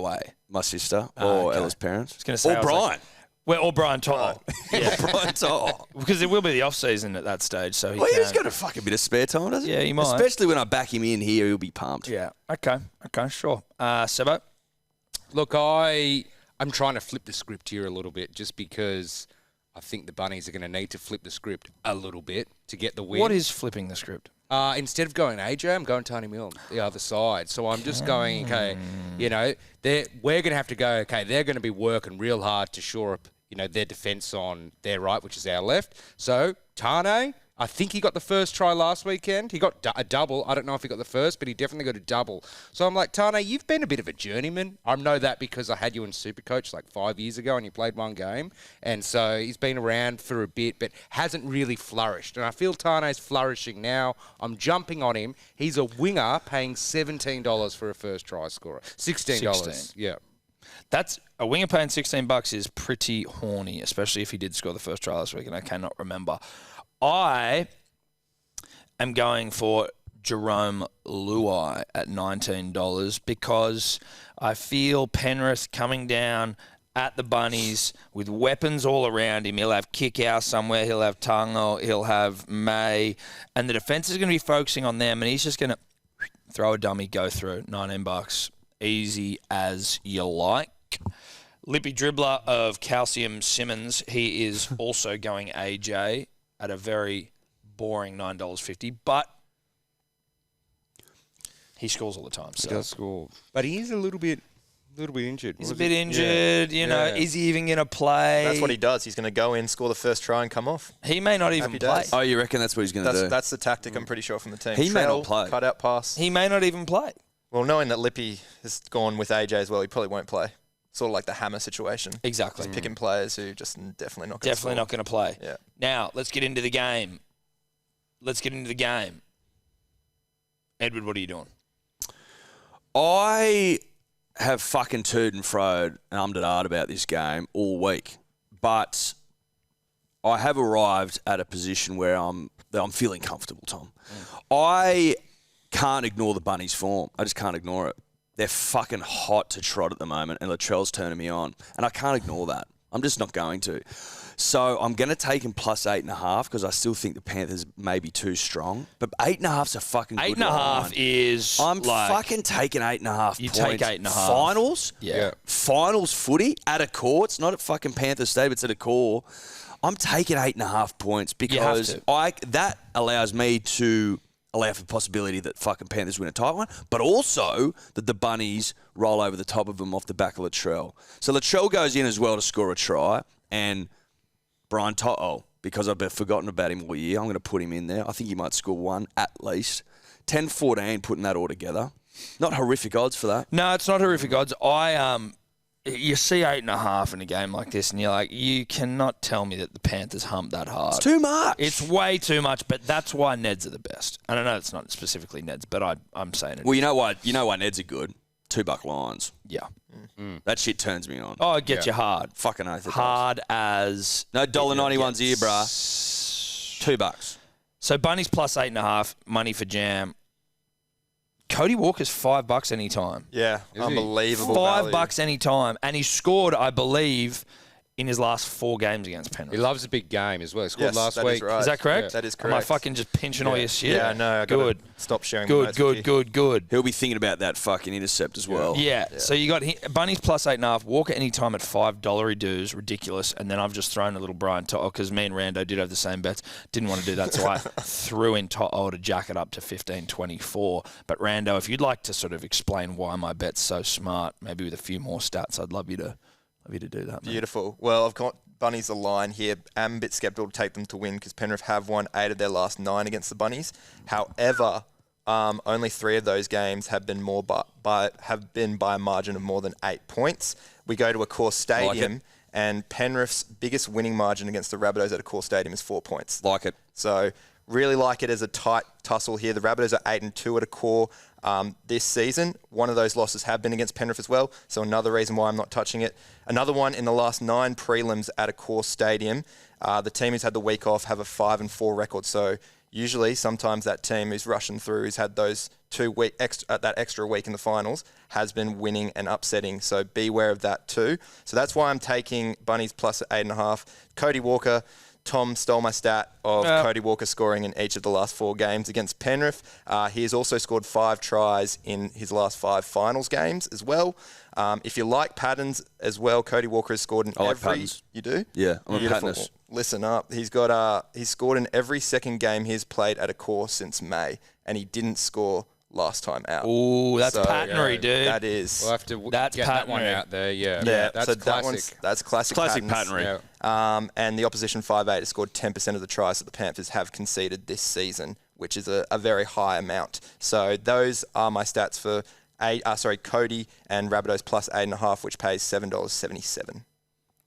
My sister or okay. Ella's parents. I was gonna say, or Brian. Or Brian Todd. Yeah, Brian Todd. because it will be the off season at that stage. So Well, he's got a fucking bit of spare time, doesn't he? Yeah, he might. Especially when I back him in here, he'll be pumped. Yeah. Okay, sure. Sebo? Look, I'm trying to flip the script here a little bit just because I think the Bunnies are going to need to flip the script a little bit to get the win. What is flipping the script? Instead of going AJ, I'm going Tony Milne, the other side. So I'm just going, okay, we're going to have to go, okay, they're going to be working real hard to shore up, their defence on their right, which is our left. So Tane, I think he got the first try last weekend. He got a double. I don't know if he got the first, but he definitely got a double. So I'm like, Tane, you've been a bit of a journeyman. I know that because I had you in Supercoach like 5 years ago and you played one game. And so he's been around for a bit, but hasn't really flourished. And I feel Tane's flourishing now. I'm jumping on him. He's a winger paying $17 for a first try scorer. $16. 16. Yeah. That's a winger paying $16 is pretty horny, especially if he did score the first try last week, and I cannot remember. I am going for Jerome Luai at $19 because I feel Penrith coming down at the Bunnies with weapons all around him. He'll have Kickout somewhere. He'll have Tungo. He'll have May. And the defence is going to be focusing on them, and he's just going to throw a dummy, go through. $19. Easy as you like. Lippy dribbler of Calcium Simmons. He is also going AJ at a very boring $9.50, but he scores all the time. So. He does score. But he is a little bit injured. He's a bit injured, Is he even going to play? That's what he does. He's going to go in, score the first try and come off. He may not even Happy play. days. Oh, you reckon that's what he's going to do? That's the tactic, I'm pretty sure, from the team. He may not play. Cut out pass. He may not even play. Well, knowing that Lippy has gone with AJ as well, he probably won't play. Sort of like the Hammer situation. Exactly. Just picking players who just definitely not going to Definitely not going to play. Yeah. Now, let's get into the game. Edward, what are you doing? I have fucking toed and froed and ummed and ahed about this game all week, but I have arrived at a position where I'm feeling comfortable, Tom. I can't ignore the Bunnies' form. I just can't ignore it. They're fucking hot to trot at the moment, and Latrell's turning me on, and I can't ignore that. I'm just not going to. So I'm going to take him plus 8.5 because I still think the Panthers may be too strong. But 8.5's a fucking good line. 8.5 is I'm like, fucking taking 8.5 You points. take 8.5. Finals? Yeah. Finals footy at a core. It's not at fucking Panthers Stadium. It's at a core. I'm taking 8.5 points because that allows me to allow for the possibility that fucking Panthers win a tight one, but also that the Bunnies roll over the top of them off the back of Latrell. So Latrell goes in as well to score a try, and Brian To'o, because I've forgotten about him all year, I'm going to put him in there. I think he might score one at least. 10-14, putting that all together. Not horrific odds for that. No, it's not horrific odds. You see 8.5 in a game like this, and you're like, you cannot tell me that the Panthers hump that hard. It's too much. It's way too much, but that's why Neds are the best. And I know it's not specifically Neds, but I'm saying it. Well, you know why Neds are good? $2 lines. Yeah. That shit turns me on. Oh, it gets you hard. Fucking oath. Hard as... No $1.91's here, bruh. $2. So Bunnies plus 8.5, money for Jam. Cody Walker's $5 anytime. Yeah, unbelievable. $5 anytime. And he scored, I believe, in his last 4 games against Penrith. He loves a big game as well. He scored last that week. is right. Is that correct? Yeah. That is Am I correct. fucking just pinching all your shit? Yeah, no, I Good. Stop sharing the notes with you. Good. He'll be thinking about that fucking intercept as well. Yeah. So you got Bunnies plus 8.5, Walker anytime at $5 dues, ridiculous. And then I've just thrown a little Brian To'o because me and Rando did have the same bets. Didn't want to do that, so I threw in To'o to jack it up to 15.24. But Rando, if you'd like to sort of explain why my bet's so smart, maybe with a few more stats, I'd love you to do that. Mate. Beautiful. Well, I've got Bunnies the line here. I'm a bit sceptical to take them to win because Penrith have won 8 of their last 9 against the Bunnies. However, only 3 of those games have been by a margin of more than 8 points. We go to a core stadium, and Penrith's biggest winning margin against the Rabbitohs at a core stadium is 4 points. Like it. So really like it as a tight tussle here. The Rabbitohs are 8-2 at a core this season. One of those losses have been against Penrith as well, so another reason why I'm not touching it. Another one in the last 9 prelims at a core stadium. The team who's had the week off have a 5-4 record, so usually, sometimes that team who's rushing through, who's had those that extra week in the finals, has been winning and upsetting. So beware of that too. So that's why I'm taking Bunnies plus 8.5. Cody Walker. Tom stole my stat of Cody Walker scoring in each of the last 4 games against Penrith. He has also scored 5 tries in his last 5 finals games as well. If you like patterns as well, Cody Walker has scored in every... patterns. You do? Yeah, I'm Beautiful. a patternist. Listen up. He's scored in every second game he's played at a core since May, and he didn't score last time out. Ooh, that's pattery, dude. That is. We'll have to That's get that one pattery. out there. Yeah, that's so classic. that's classic. Classic patterns. pattery. Yeah. And the opposition 5'8" has scored 10% of the tries that the Panthers have conceded this season, which is a very high amount. So those are my stats for Cody and Rabbitohs plus 8.5, which pays $7.77.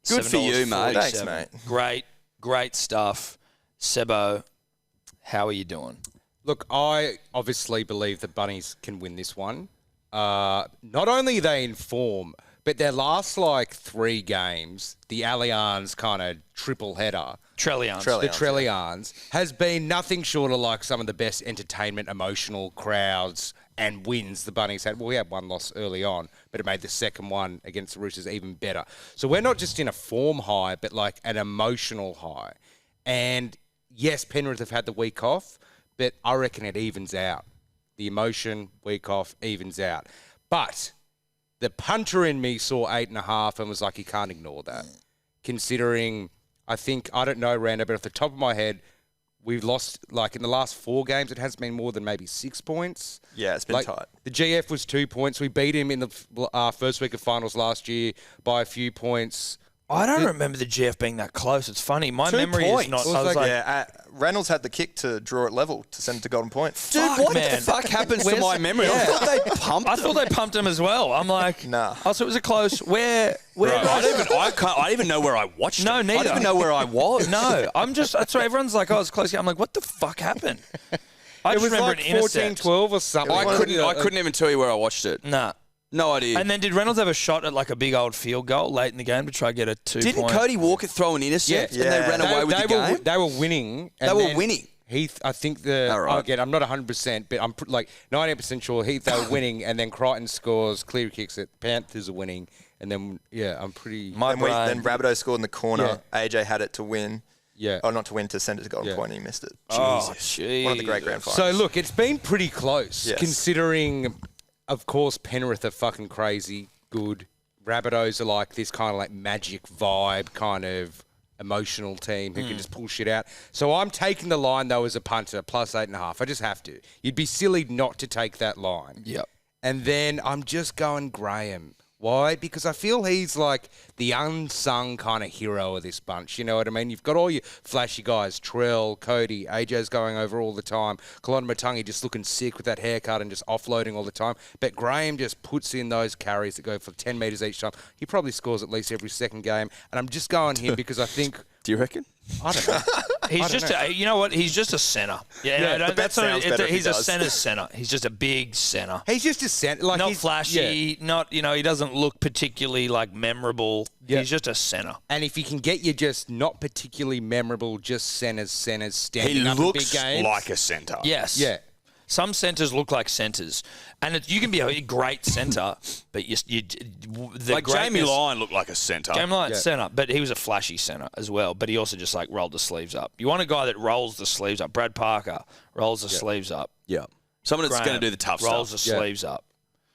Good for you, mate. Thanks, mate. Great stuff. Sebo, how are you doing? Look, I obviously believe the Bunnies can win this one. Not only are they in form, but their last 3 games, the Allianz kind of triple header, Trellians. the Trellians, has been nothing short of some of the best entertainment, emotional crowds and wins the Bunnies had. Well, we had one loss early on, but it made the second one against the Roosters even better. So we're not just in a form high, but an emotional high. And yes, Penrith have had the week off, but I reckon it evens out. The emotion, week off, evens out. But the punter in me saw 8.5 and was like, you can't ignore that. Considering, I don't know, Rando, but off the top of my head, we've lost, in the last 4 games, it has been more than maybe 6 points. Yeah, it's been tight. The GF was 2 points. We beat him in the first week of finals last year by a few points. I don't remember the GF being that close. It's funny. My 2 memory points. is not... It was I was like- Reynolds had the kick to draw it level to send it to Golden Point. Dude, Fuck, what man. the fuck happens to my memory? I thought they pumped I thought they pumped him as well. I'm like... Nah. Oh, so it was a close... Where I don't even know where I watched No, it. neither. I don't even know where I was. No, I'm just... That's why everyone's like, oh, it's close. I'm like, what the fuck happened? I It just was remember like an intercept. 14-12 or something. I couldn't even tell you where I watched it. Nah. No idea. And then did Reynolds have a shot at a big old field goal late in the game to try to get a 2 Didn't point? Cody Walker throw an intercept and they ran away with the game? They were winning. They were winning. Heath, I think All right. again, I'm not 100%, but I'm 90% sure Heath, they were winning, and then Crichton scores, clear kicks it, Panthers are winning, and then, I'm pretty... Then Rabbitoh scored in the corner. Yeah. AJ had it to win. Yeah. Oh, not to win, to send it to Golden Yeah. Point, and he missed it. Oh, One of the great grand finals. So, look, it's been pretty close, Yes. considering, of course, Penrith are fucking crazy, good. Rabbitohs are this kind of magic vibe kind of emotional team who can just pull shit out. So I'm taking the line, though, as a punter, plus 8.5. I just have to. You'd be silly not to take that line. Yep. And then I'm just going Graham. Why? Because I feel he's the unsung kind of hero of this bunch. You know what I mean? You've got all your flashy guys, Trell, Cody, AJ's going over all the time. Kalon Matangi just looking sick with that haircut and just offloading all the time. But Graham just puts in those carries that go for 10 metres each time. He probably scores at least every second game. And I'm just going him because I think... Do you reckon? I don't know. He's just, you know what? He's just a centre. Yeah, the bet sounds better if he he's a does. centre's centre. He's just a big centre. He's just a centre. Not he's, flashy, not, he doesn't look particularly memorable. Yeah. He's just a centre. And if he can get you just not particularly memorable, just centres standing He up in big looks games. like a centre. Yes. Yeah. Some centres look like centres. And you can be a great centre, but the Jamie greatness- Lyon looked like a centre. Jamie Lyon's centre, but he was a flashy centre as well. But he also just rolled the sleeves up. You want a guy that rolls the sleeves up. Brad Parker rolls the sleeves up. Yeah. Someone that's going to do the tough rolls stuff. the sleeves up.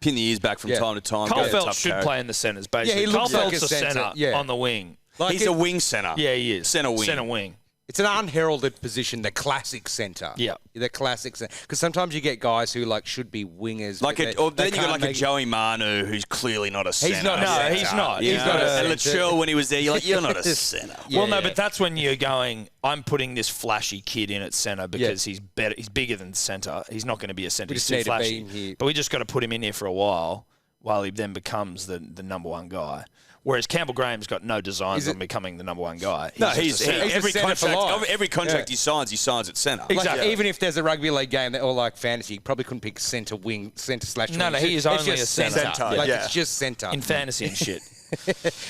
Pin the ears back from time to time. Cole go Phelps tough should carry. play in the centres, basically. he Cole looks like Phelps a is a centre, centre yeah. on the wing. He's a wing centre. Yeah, he is. Centre wing. Centre wing. It's an unheralded position, the classic centre. Yeah. The classic centre. Because sometimes you get guys who, like, should be wingers. Like but then they you got can't like a make it. Joey Manu who's clearly not a centre. He's not a No, centre. he's not. You He's know? not a And centre. Latrell, when he was there, you're like, you're not a centre. Well, no, Yeah. but that's when you're going, I'm putting this flashy kid in at centre because he's better. He's bigger than centre. He's not going to be a centre. We He's just too need to be flashy. in here. But we just got to put him in here for a while he then becomes the number one guy. Whereas Campbell Graham's got no designs on becoming the number one guy. No, just a centre. He's a every centre for life. contract Yeah. he signs at centre. Like, Exactly. even if there's a rugby league game that all like fantasy, you probably couldn't pick centre wing, centre slash wing. No, he is It's only just a centre. Centre, Like, yeah. it's just centre. in fantasy and shit.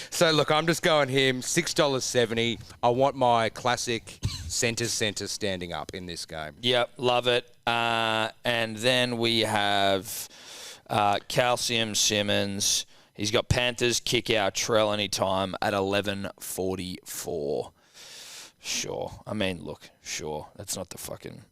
So, look, I'm just going him, $6.70. I want my classic centre standing up in this game. Yep, love it. And then we have Calcium Simmons. He's got Panthers kick out Trell anytime at 11:44. Sure. I mean, look, sure. That's not the fucking...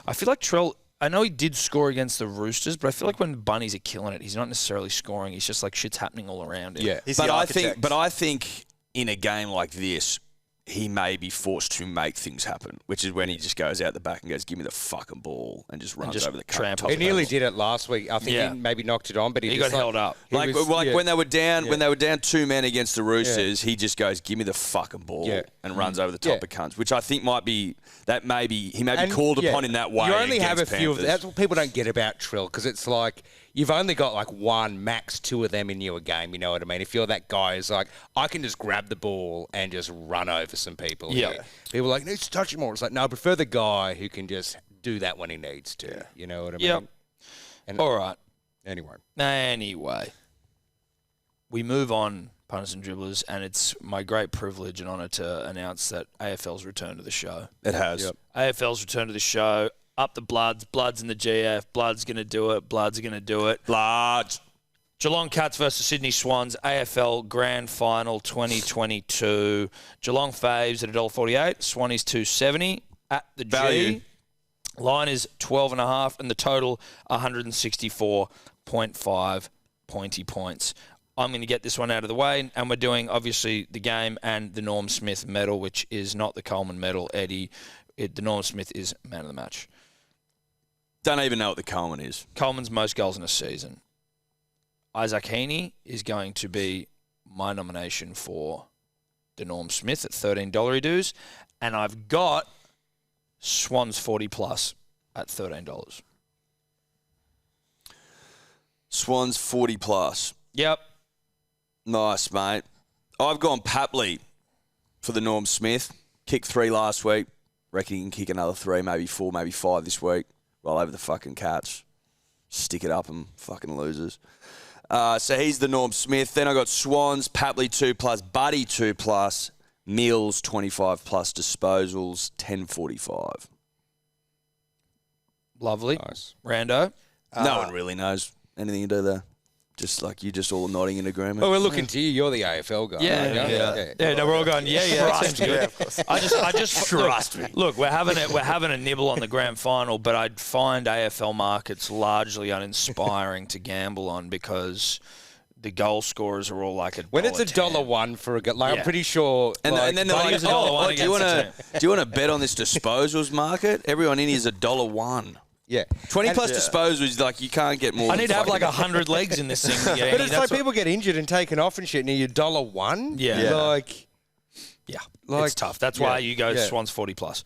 I feel like Trell... I know he did score against the Roosters, but I feel like when Bunnies are killing it, he's not necessarily scoring. He's just like shit's happening all around him. Yeah. He's But the I architect. think in a game like this, he may be forced to make things happen, which is when he just goes out the back and goes, "Give me the fucking ball," and just runs just over the tramples He it. nearly did it last week. I think Yeah. he maybe knocked it on, but He just got held up. he Like, was- yeah. when they were down, two men against the Roosters, he just goes, "Give me the fucking ball," Yeah. and runs over the top Yeah. of cunts, which I think he may be And, called yeah, upon in that way. You only have a against few of Panthers. that's what people don't get about Trill, because it's like you've only got like one, max two of them in your game. You know what I mean? If you're that guy who's like, I can just grab the ball and just run over some people. Yeah. here. People are like, needs to touch it more. It's like, no, I prefer the guy who can just do that when he needs to. You know what I mean? Yep. And All right. anyway, We move on, punters and dribblers, and it's my great privilege and honour to announce that AFL's return to the show. It has. Yep. AFL's return to the show. Up the Bloods. Bloods in the GF. Bloods going to do it. Bloods are going to do it. Large. Geelong Cats versus Sydney Swans, AFL Grand Final 2022. Geelong faves at $1.48. Swannies $2.70 at the Value. G. Line is 12.5, and the total 164.5 pointy points. I'm going to get this one out of the way, and we're doing, obviously, the game and the Norm Smith medal, which is not the Coleman medal, Eddie. The Norm Smith is man of the match. Don't even know what the Coleman is. Coleman's most goals in a season. Isaac Heaney is going to be my nomination for the Norm Smith at $13 dues, and I've got Swans 40 plus at $13. Swans 40 plus. Yep. Nice, mate. I've gone Papley for the Norm Smith. Kicked 3 last week. Reckon he can kick another 3, maybe 4, maybe 5 this week. Roll over the fucking Cats. Stick it up and fucking losers. So he's the Norm Smith. Then I got Swans, Papley 2 plus, Buddy 2 plus, Mills 25 plus, disposals 10.45. Lovely. nice. Rando. No one really knows anything to do there. Just like you just all nodding in agreement. Well, we're looking to you. You're the AFL guy. Yeah, right? yeah. No, we're all going, yeah, that sounds good. Yeah, of course. I just Trust me. Look, we're having a nibble on the grand final, but I'd find AFL markets largely uninspiring to gamble on because the goal scorers are all like When it's $1.10. $1 for a go, like Yeah. I'm pretty sure. And, like, and then they're Buddy like, was $1.01 do you want against to bet on this disposals market? Everyone in here is $1.01. yeah, 20 And- plus disposals, like you can't get more. I than need to have like fucking- 100 legs in this thing to get But any. it's That's like what- people get injured and taken off and shit, and you're $1. Yeah. Yeah. Like Yeah, Like- it's tough. That's why yeah, you go yeah. Swans 40 plus.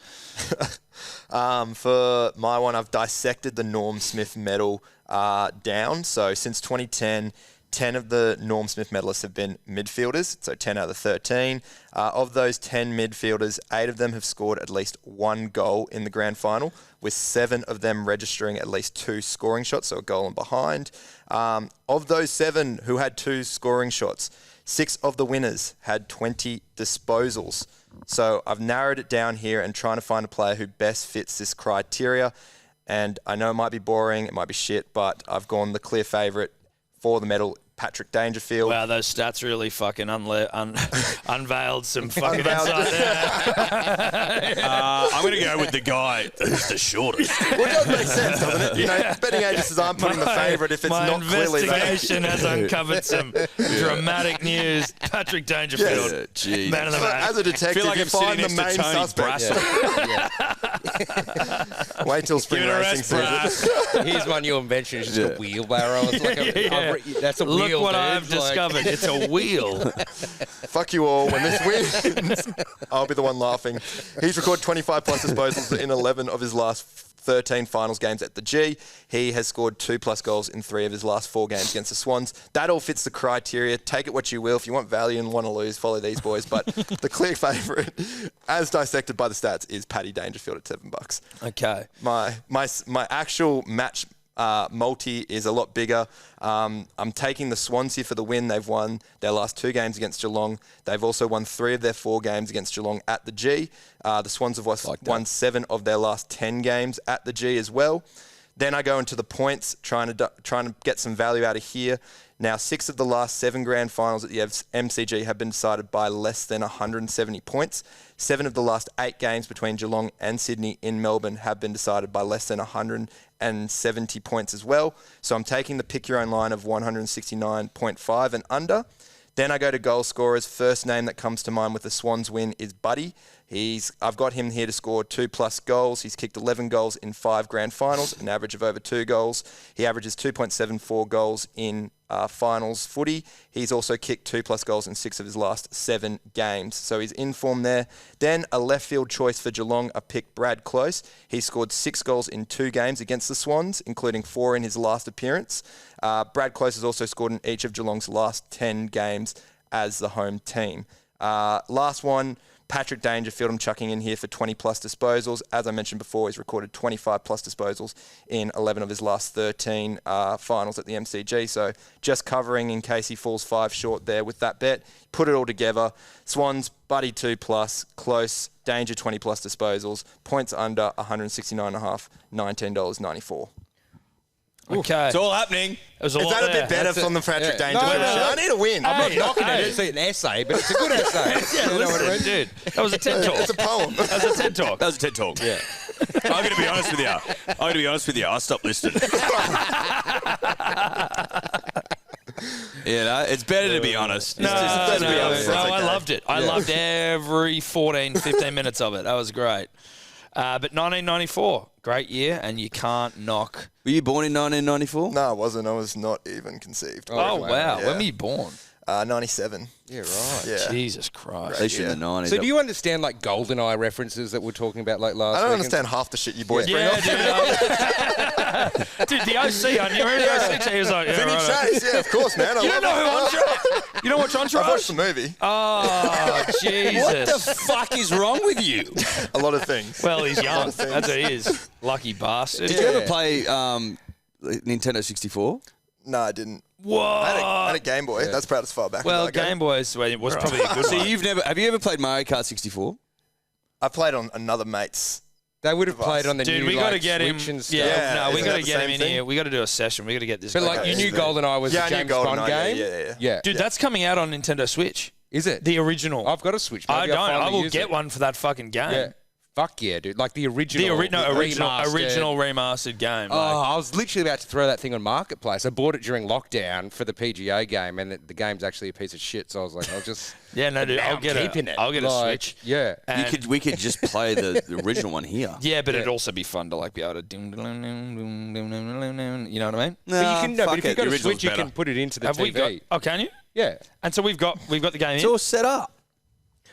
For my one, I've dissected the Norm Smith medal down. So since 2010, 10 of the Norm Smith medalists have been midfielders, so 10 out of the 13. Of those 10 midfielders, 8 of them have scored at least 1 goal in the grand final, with 7 of them registering at least 2 scoring shots, so a goal and behind. Of those 7 who had 2 scoring shots, 6 of the winners had 20 disposals. So I've narrowed it down here and trying to find a player who best fits this criteria. And I know it might be boring, it might be shit, but I've gone the clear favourite for the medal, Patrick Dangerfield. Wow, those stats really fucking unveiled some fucking insight there. I'm going to go with the guy who's the shortest. Well, it does make sense, doesn't it? You know, betting agencies aren't putting the favourite if it's not clearly there. My investigation has uncovered some dramatic news. Patrick Dangerfield, man of the match. As a detective, like you I'm find sitting the next main to Tony suspect. Wait till spring racing season. Here's my new invention. It's just a wheelbarrow. It's like that's a wheel. Look what dude. I've discovered. It's a wheel. Fuck you all. When this wins, I'll be the one laughing. He's recorded 25 plus disposals in 11 of his last 13 finals games at the G. He has scored 2+ goals in 3 of his last 4 games against the Swans. That all fits the criteria. Take it what you will. If you want value and want to lose, follow these boys. But the clear favourite, as dissected by the stats, is Paddy Dangerfield at $7. Okay. My actual match multi is a lot bigger. I'm taking the Swans here for the win. They've won their last 2 games against Geelong. They've also won 3 of their 4 games against Geelong at the G. The Swans have won 7 of their last 10 games at the G as well. Then I go into the points, trying to get some value out of here. Now, 6 of the last 7 grand finals at the MCG have been decided by less than 170 points. 7 of the last 8 games between Geelong and Sydney in Melbourne have been decided by less than 170 points as well. So I'm taking the pick your own line of 169.5 and under. Then I go to goal scorers. First name that comes to mind with the Swans win is Buddy. I've got him here to score 2+ goals. He's kicked 11 goals in 5 grand finals, an average of over 2 goals. He averages 2.74 goals in finals footy. He's also kicked 2+ goals in 6 of his last 7 games. So he's in form there. Then a left field choice for Geelong, a pick, Brad Close. He scored 6 goals in 2 games against the Swans, including 4 in his last appearance. Brad Close has also scored in each of Geelong's last 10 games as the home team. Last one, Patrick Dangerfield, I'm chucking in here for 20+ disposals. As I mentioned before, he's recorded 25+ disposals in 11 of his last 13 finals at the MCG. So just covering in case he falls 5 short there with that bet. Put it all together. Swans, Buddy 2+, Close, Danger 20+ disposals, points under 169.5, $19.94. Okay. It's all happening. Is that a bit better from the Patrick Dangerfield? No. I need a win. I'm not knocking it. It's an essay, but it's a good essay. Yeah, listen, dude. That was a TED talk. It's a poem. That was a TED talk. That was a TED Talk. Yeah. I'm going to be honest with you. I stopped listening. You know, it's better to be honest. No, I loved it. I loved every 14, 15 minutes of it. That was great. But 1994, great year, and you can't knock. Were you born in 1994? No, I wasn't. I was not even conceived. Oh, wow. Yeah. When were you born? 97. Yeah, right. Yeah. Jesus Christ. At least in the 90s. So do you understand like GoldenEye references that we're talking about like last week? I don't understand half the shit you boys bring up. Dude, dude, the OC, I knew the OC. He was like, Vinny Chase, yeah, of course, man. You don't know who Entourage? You don't watch Entourage? I watched the movie. Oh, Jesus. What the fuck is wrong with you? A lot of things. Well, he's young. That's what he is. Lucky bastard. Did you ever play Nintendo 64? No, I didn't. Whoa. I had a Game Boy. That's about as far back Well, as I go. Game Boys was probably a good So one. have you ever played Mario Kart 64? I played on another mate's. They would have played on the Dude, new we got to get him. Switch and stuff. Yeah, no, we isn't got that to the get him same in thing? here. We got to do a session. We got to get this. But like you knew GoldenEye was Yeah, a I knew James Bond GoldenEye, game. yeah. Dude, that's coming out on Nintendo Switch. Is it? The original. I've got a Switch. I Maybe don't. I'll I finally will use get it. one for that fucking game. Yeah. Fuck yeah, dude. Like the original. The original remastered. remastered game. Oh, like- I was literally about to throw that thing on Marketplace. I bought it during lockdown for the PGA game, and the game's actually a piece of shit. So I was like, I'll just yeah, no, dude, I'll get keeping it. I'll get a Like, Switch. Yeah. And- We could just play the original one here. Yeah, but it'd also be fun to like be able to you know what I mean? But you can. No, but if you've got a the original's Switch, you better. can put it into the Have TV. we got? Oh, can you? Yeah. And so we've got the game It's in. all set up.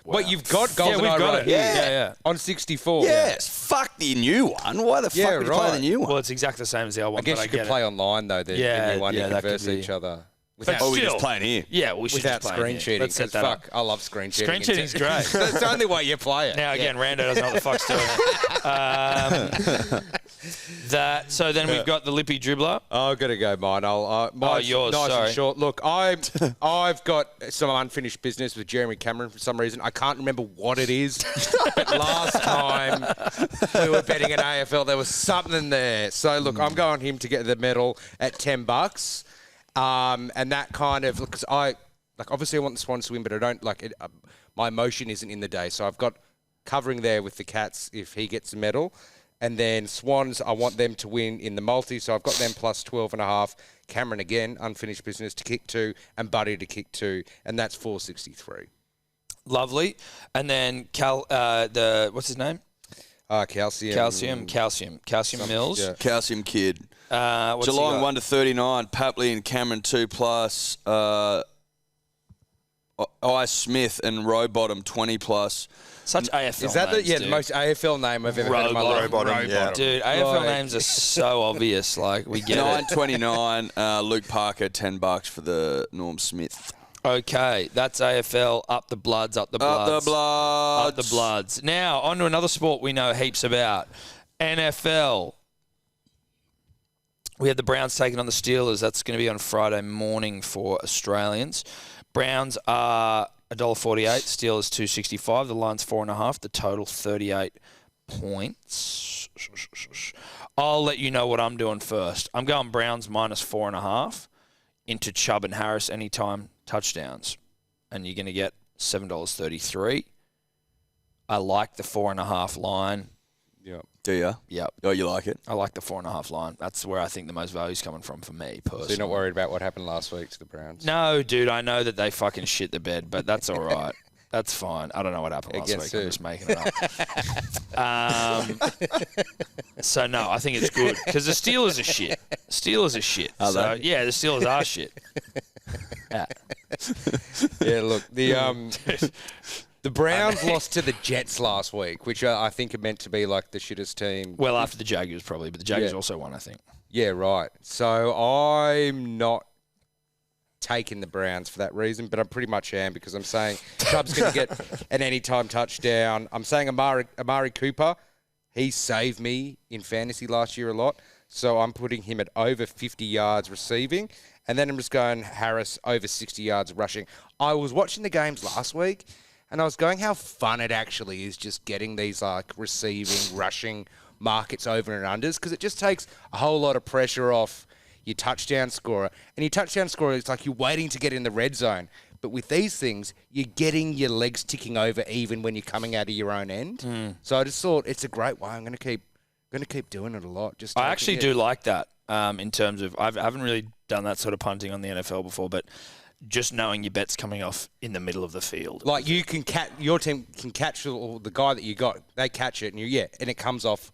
What you've got Yeah, GoldenEye we've got right it. here. Yeah. On 64. Yes. Fuck the new one. Why the Yeah, fuck would you play right. the new one? Well, it's exactly the same as the old I one. guess but you could get play it. online though. The new one, you that could converse be- each other. But Without, Or we still- just playing here. Yeah, we should without just play screen it. cheating. Let's set 'cause that up. fuck, I love screen cheating. Screen cheating's great. That's the only way you play it. Now again, Rando doesn't know what the fuck's doing. So then we've got the Lippy dribbler. Oh, I've got to go mine. Mine's yours, nice sorry. and short. Look, I've got some unfinished business with Jeremy Cameron for some reason. I can't remember what it is. But last time we were betting an AFL, there was something there. So look, I'm going him to get the medal at $10. And that kind of, because obviously I want the Swans to win, but I don't like it. My emotion isn't in the day. So I've got covering there with the Cats if he gets a medal. And then Swans, I want them to win in the multi. So I've got them plus 12.5. Cameron again, unfinished business to kick 2, and Buddy to kick 2. And that's 463. Lovely. And then what's his name? Calcium Mills. Yeah. Calcium Kid. What's he Geelong got? 1 to 39. Papley and Cameron 2+. I Smith and Rowbottom 20+. Such AFL Is that names, the dude. most AFL name I've ever heard in my life? Rowbottom, yeah. Dude, AFL Right. names are so obvious. Like, we get it. 9.29. Luke Parker $10 for the Norm Smith. Okay, that's AFL. Up the Bloods, up the Bloods. Up the Bloods. Up the Bloods. Now, on to another sport we know heaps about. NFL. We have the Browns taking on the Steelers. That's going to be on Friday morning for Australians. Browns are $1.48. Steelers $2.65. The line's 4.5. The total 38 points. I'll let you know what I'm doing first. I'm going Browns minus 4.5 into Chubb and Harris anytime touchdowns, and you're going to get $7.33. I like the 4.5 line. Yep. Do you? Yep. Oh, you like it? I like the 4.5 line. That's where I think the most value is coming from for me personally. So you're not worried about what happened last week to the Browns? No, dude, I know that they fucking shit the bed, but that's all right. That's fine. I don't know what happened last Against week. who? I'm just making it up. So, no, I think it's good because the Steelers are shit. Steelers are shit. Are So, they? yeah, the Steelers are shit. Yeah. Yeah, look, the Browns lost to the Jets last week, which I think are meant to be like the shittest team. Well, after the Jaguars probably, but the Jaguars Yeah. also won, I think. Yeah, right. So I'm not taking the Browns for that reason, but I pretty much am because I'm saying Chubb's going to get an anytime touchdown. I'm saying Amari Cooper, he saved me in fantasy last year a lot, so I'm putting him at over 50 yards receiving, and then I'm just going Harris over 60 yards rushing. I was watching the games last week, and I was going how fun it actually is just getting these like receiving, rushing markets over and unders because it just takes a whole lot of pressure off your touchdown scorer. And your touchdown scorer is like you're waiting to get in the red zone. But with these things, you're getting your legs ticking over even when you're coming out of your own end. So I just thought it's a great way. I'm going to keep doing it a lot. Just I actually do like that in terms of I haven't really done that sort of punting on the NFL before, but just knowing your bet's coming off in the middle of the field. Like you can catch, your team can catch or the guy that you got, they catch it and and it comes off,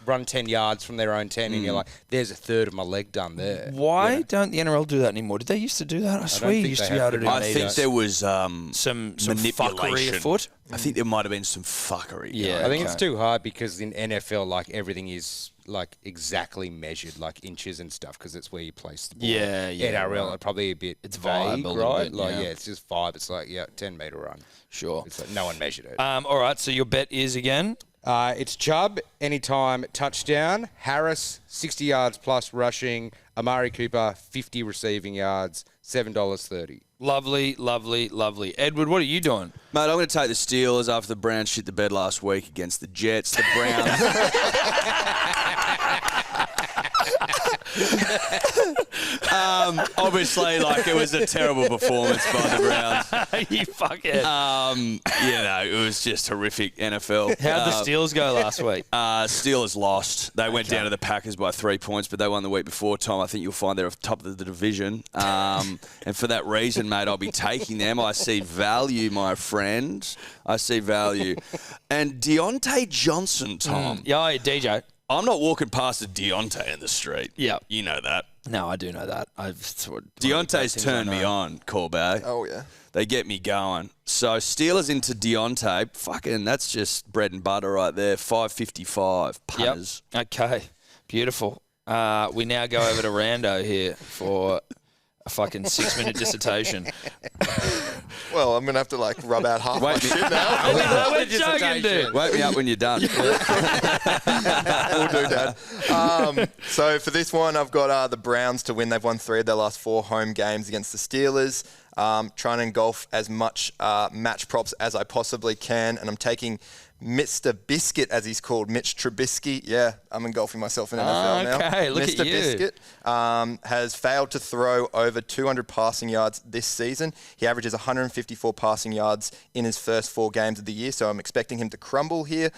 run 10 yards from their own 10 and you're like, there's a third of my leg done there. Why don't the NRL do that anymore? Did they used to do that? I swear you think used they to be have able to to do do that. I think there was some fuckery manipulation afoot. I think there might have been some fuckery. Yeah. I think it's too hard because in NFL, like everything is like exactly measured, like inches and stuff, because it's where you place the ball. Yeah, NRL, right. probably a bit It's vague, vibe a little right? bit, Like, yeah. it's just vibe. It's like, 10-meter run. Sure. It's like no one measured it. All right, so your bet is again? It's Chubb, anytime touchdown. Harris, 60 yards plus rushing. Amari Cooper, 50 receiving yards, $7.30. Lovely, lovely, lovely. Edward, what are you doing? Mate, I'm going to take the Steelers after the Browns shit the bed last week against the Jets. The Browns. Obviously, it was a terrible performance by the Browns. You fuckhead. It was just horrific NFL. How'd the Steelers go last week? Steelers lost. They went down to the Packers by 3 points, but they won the week before, Tom. I think you'll find they're off top of the division. And for that reason, mate, I'll be taking them. I see value, my friend. I see value. And Deontay Johnson, Tom. Yeah, DJ. I'm not walking past a Deontay in the street. Yeah. You know that. No, I do know that. Deontay's turned me on, Corbett. Oh, yeah. They get me going. So Steelers into Deontay, fucking, that's just bread and butter right there. 5.55 punters. Yep. Okay, beautiful. We now go over to Rando here for a fucking 6-minute dissertation. Well, I'm going to have to rub out half my shit now. We're joking, dude. Wake me up when you're done. We'll do, Dad. So for this one, I've got the Browns to win. They've won 3 of their last 4 home games against the Steelers. Trying to engulf as much match props as I possibly can, and I'm taking Mr. Biscuit, as he's called, Mitch Trubisky. Yeah, I'm engulfing myself in NFL now. Okay, look Mr. at you. Biscuit has failed to throw over 200 passing yards this season. He averages 154 passing yards in his first 4 games of the year, so I'm expecting him to crumble here.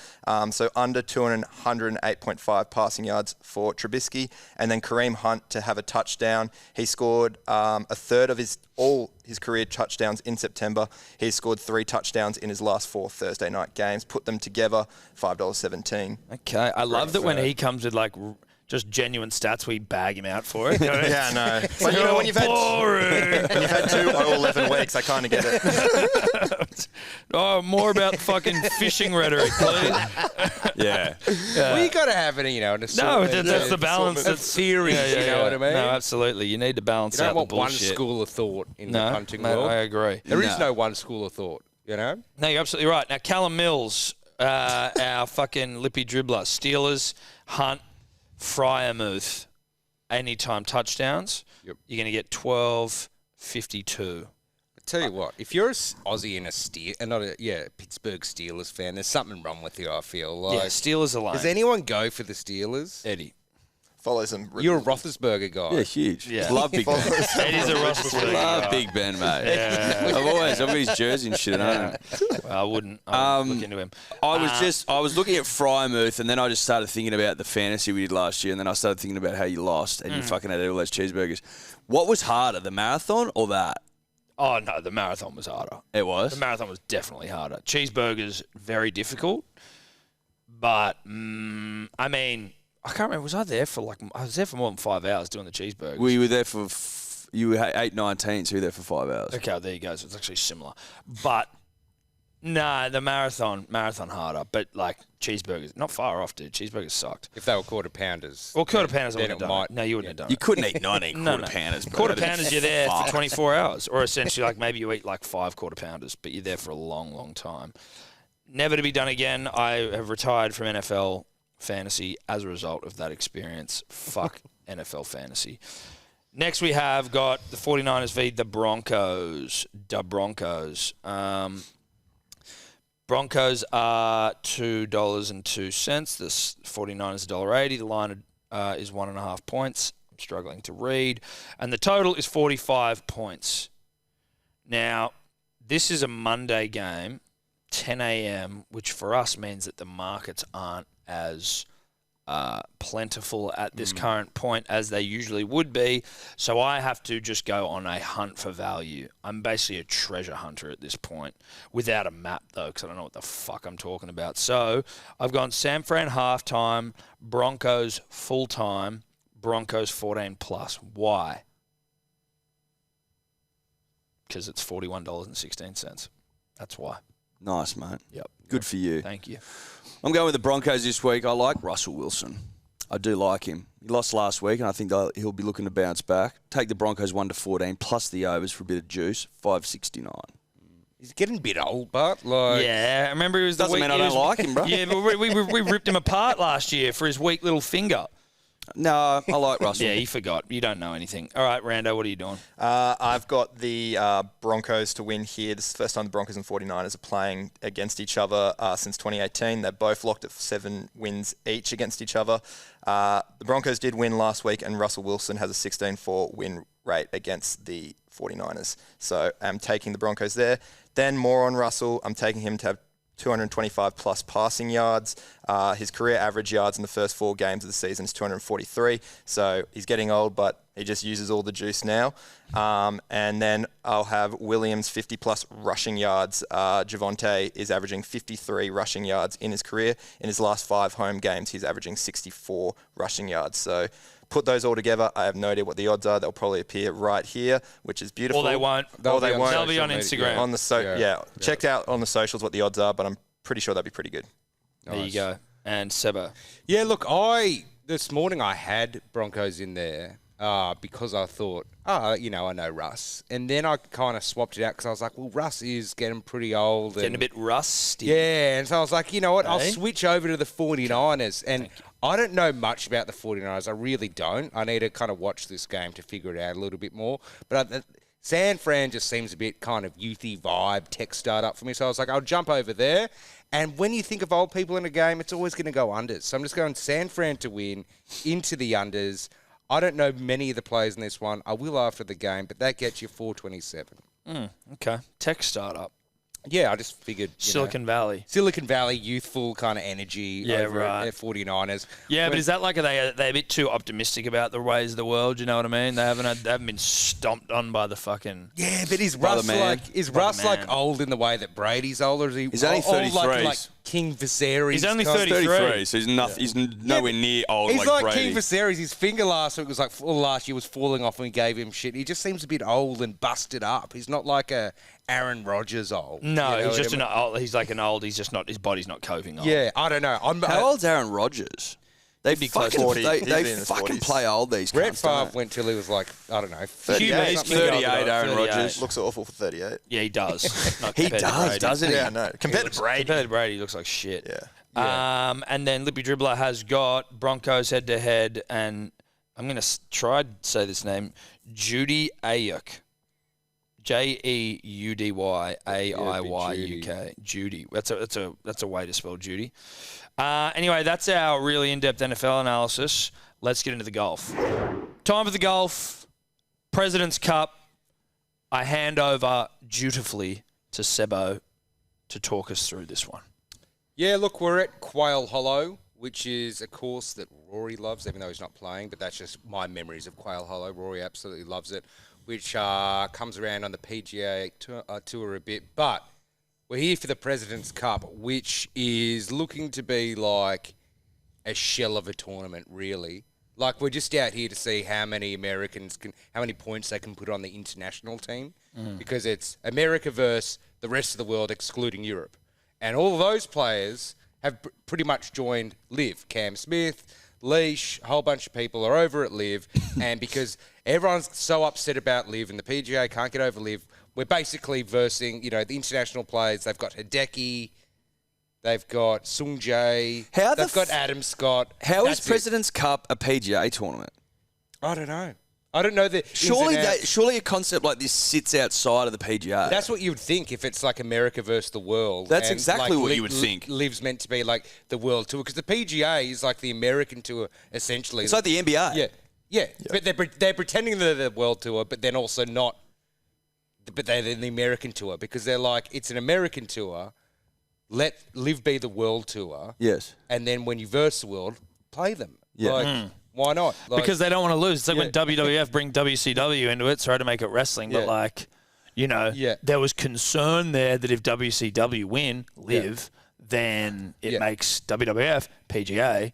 So under 108.5 passing yards for Trubisky. And then Kareem Hunt to have a touchdown. He scored a third of all his career touchdowns in September. He scored 3 touchdowns in his last 4 Thursday night games. Put them together, $5.17. Okay, I love that when he comes with like just genuine stats, we bag him out for it. Yeah, I know. But you know, when you've had 2 0-11 weeks, I kind of get it. Oh, more about fucking fishing rhetoric, please. Yeah. Well, you got to have it, you know. No, that's the balance. Of theories, you know what I mean? No, absolutely. You need to balance You out don't want the one bullshit. school of thought in the punting mate, world. I agree. There is no one school of thought, you know? No, you're absolutely right. Now, Callum Mills, our fucking lippy dribbler, Steelers, Hunt, Fryermuth, anytime touchdowns. Yep. You're going to get 12.52. Tell you what, if you're an Aussie and a Pittsburgh Steelers fan, there's something wrong with you, I feel. Like, Yeah, Steelers alone. does anyone go for the Steelers? Eddie. Follows him. You're a Roethlisberger guy. Yeah, huge. Yeah. Love Big Ben. Eddie's a Roethlisberger. Love Big Ben, mate. Yeah. I've got his jersey and shit, I don't know. Well, I wouldn't look into him. I was looking at Fryermuth, and then I just started thinking about the fantasy we did last year, and then I started thinking about how you lost, and you fucking had all those cheeseburgers. What was harder, the marathon or that? Oh, no, the marathon was harder. It was? The marathon was definitely harder. Cheeseburgers, very difficult. But, I mean, I can't remember. I was there for more than 5 hours doing the cheeseburgers. We were there for, you were 8:19, so you were there for 5 hours. Okay, there you go. So it's actually similar. But, no, the marathon harder. But, like, cheeseburgers, not far off, dude. Cheeseburgers sucked. If they were quarter pounders. Well, quarter pounders, I then wouldn't have it done might- it. No, you wouldn't have done You it. couldn't eat 19 quarter pounders, bro. Quarter That'd be pounders, you're there for fucked. 24 hours. Or essentially, like, maybe you eat, like, 5 quarter pounders, but you're there for a long, long time. Never to be done again. I have retired from NFL fantasy as a result of that experience. Fuck NFL fantasy. Next, we have got the 49ers v. the Broncos. The Broncos. Broncos are $2.02. The 49ers $1.80. The line is 1.5 points. I'm struggling to read. And the total is 45 points. Now, this is a Monday game, 10 a.m., which for us means that the markets aren't as plentiful at this current point as they usually would be. So I have to just go on a hunt for value. I'm basically a treasure hunter at this point, without a map though, because I don't know what the fuck I'm talking about. So I've gone San Fran halftime, Broncos full time, Broncos 14 plus. Why? Because it's $41.16. That's why. Nice, mate. Yep. Good for you. Thank you. I'm going with the Broncos this week. I like Russell Wilson. I do like him. He lost last week, and I think he'll be looking to bounce back. Take the Broncos 1-14 plus the overs for a bit of juice, 5.69. He's getting a bit old, but like... Yeah, I remember he was the Doesn't mean I don't like him, bro. Yeah, but we ripped him apart last year for his weak little finger. No, I like Russell. Yeah, you forgot. You don't know anything. All right, Rando, what are you doing? I've got the Broncos to win here. This is the first time the Broncos and 49ers are playing against each other since 2018. They're both locked at 7 wins each against each other. The Broncos did win last week, and Russell Wilson has a 16-4 win rate against the 49ers. So I'm taking the Broncos there. Then more on Russell. I'm taking him to have 225 plus passing yards. His career average yards in the first 4 games of the season is 243. So he's getting old, but he just uses all the juice now. And then I'll have Williams 50 plus rushing yards. Javonte is averaging 53 rushing yards in his career. In his last 5 home games, he's averaging 64 rushing yards. So put those all together. I have no idea what the odds are. They'll probably appear right here, which is beautiful. Or they won't. Or they won't. They'll be on Instagram. On the check out on the socials what the odds are, but I'm pretty sure that'd be pretty good. There you go. And Seba. Yeah, look, this morning I had Broncos in there because I thought, I know Russ. And then I kind of swapped it out because I was like, well, Russ is getting pretty old. Getting a bit rusty. Yeah, and so I was like, you know what, I'll Hey? switch over to the 49ers. And I don't know much about the 49ers. I really don't. I need to kind of watch this game to figure it out a little bit more. But San Fran just seems a bit kind of youthy vibe, tech startup for me. So I was like, I'll jump over there. And when you think of old people in a game, it's always going to go unders. So I'm just going San Fran to win into the unders. I don't know many of the players in this one. I will after the game, but that gets you 427. Okay. Tech startup. Yeah, I just figured. Silicon Valley. Silicon Valley, youthful kind of energy over at 49ers. Yeah, but is that like are they a bit too optimistic about the ways of the world? You know what I mean? They haven't been stomped on by the fucking. Yeah, but is Russ like old in the way that Brady's old, or is he? He's only 33. Like King Viserys. He's only 33, so he's nowhere near old. He's like Brady. King Viserys. His finger last week was last year was falling off, and we gave him shit. He just seems a bit old and busted up. He's not like a Aaron Rodgers old. No, you know he's just what I mean? an old. He's like an old. He's just not. His body's not coping old. Yeah, I don't know. How old's Aaron Rodgers? They be close fucking, to 40. they He's in his fucking 40s. play old, these Brett cunts, don't Favre went till he was like, I don't know, 38. He's 38, Aaron 38. Rodgers. Looks awful for 38. Yeah, he does. Not He compared to does, Brady. doesn't he? Yeah, I know. Compared to Brady. Compared to Brady, he looks like shit. Yeah. And then Lippy Dribbler has got Broncos head to head, and I'm going to try to say this name, Judy Ayuk. JeudyAIYUK. Judy. That's a way to spell Judy. Anyway, that's our really in-depth NFL analysis. Let's get into the golf. Time for the golf. President's Cup. I hand over dutifully to Sebo to talk us through this one. Yeah, look, we're at Quail Hollow, which is a course that Rory loves, even though he's not playing, but that's just my memories of Quail Hollow. Rory absolutely loves it, which comes around on the PGA tour a bit. But we're here for the President's Cup, which is looking to be like a shell of a tournament, really. Like, we're just out here to see how many how many points they can put on the international team, because it's America versus the rest of the world, excluding Europe. And all of those players have pretty much joined LIV. Cam Smith, Leash, a whole bunch of people are over at LIV. And because everyone's so upset about LIV and the PGA can't get over LIV, we're basically versing, the international players. They've got Hideki, they've got Sung Jae, they've got Adam Scott. How is President's Cup a PGA tournament? I don't know. I don't know the Surely a concept like this sits outside of the PGA. That's what you would think if it's like America versus the world. That's and exactly what you would think. LIV's meant to be like the world tour, because the PGA is like the American tour, essentially. It's like the NBA. Yeah. But they're pretending they're the world tour, but then also not. But they're the American tour, because they're like, it's an American tour. Let LIV be the world tour. Yes. And then when you verse the world, play them. Yeah. Like, why not? Like, Because they don't want to lose. It's like when WWF bring WCW into it, sorry to make it wrestling, but there was concern there that if WCW win, LIV, then it makes WWF, PGA,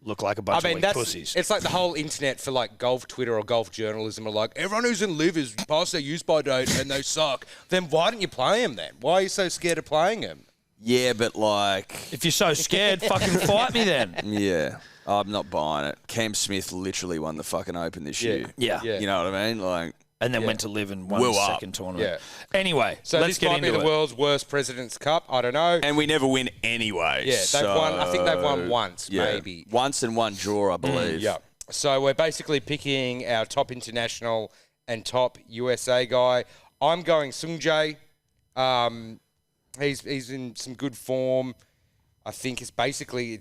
look like a bunch of weak pussies. It's like the whole internet for like golf Twitter or golf journalism are like, everyone who's in LIV is past their use-by date and they suck. Then why don't you play them then? Why are you so scared of playing them? Yeah, but like... If you're so scared, fucking fight me then. Yeah. I'm not buying it. Cam Smith literally won the fucking Open this year. Yeah. You know what I mean? Like, and then went to LIV and won the second tournament. Yeah. Anyway, so let's this get might into be the it. world's worst President's Cup. I don't know. and we never win anyway. Yeah, they've won. I think they've won once, maybe. Once and one draw, I believe. Yeah. So we're basically picking our top international and top USA guy. I'm going Sung Jae. He's in some good form. I think it's basically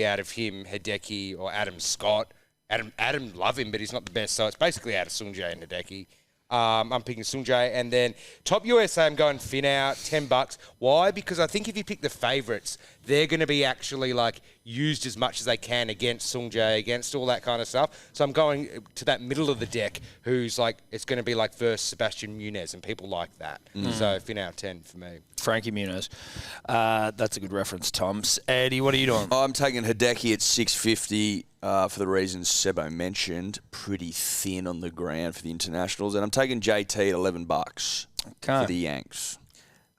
out of him, Hideki or Adam Scott. Adam love him, but he's not the best, so it's basically out of Sung Jae and Hideki. I'm picking Sung Jae, and then top USA, I'm going Finn out, $10. Why? Because I think if you pick the favourites, they're going to be actually like used as much as they can against Sung Jae, against all that kind of stuff. So I'm going to that middle of the deck, who's like, it's going to be like versus Sebastian Muniz and people like that. So Finn out 10 for me. Frankie Muniz. That's a good reference, Tom. Eddie, what are you doing? I'm taking Hideki at 650 for the reasons Sebo mentioned. Pretty thin on the ground for the internationals. And I'm taking JT at $11 for the Yanks.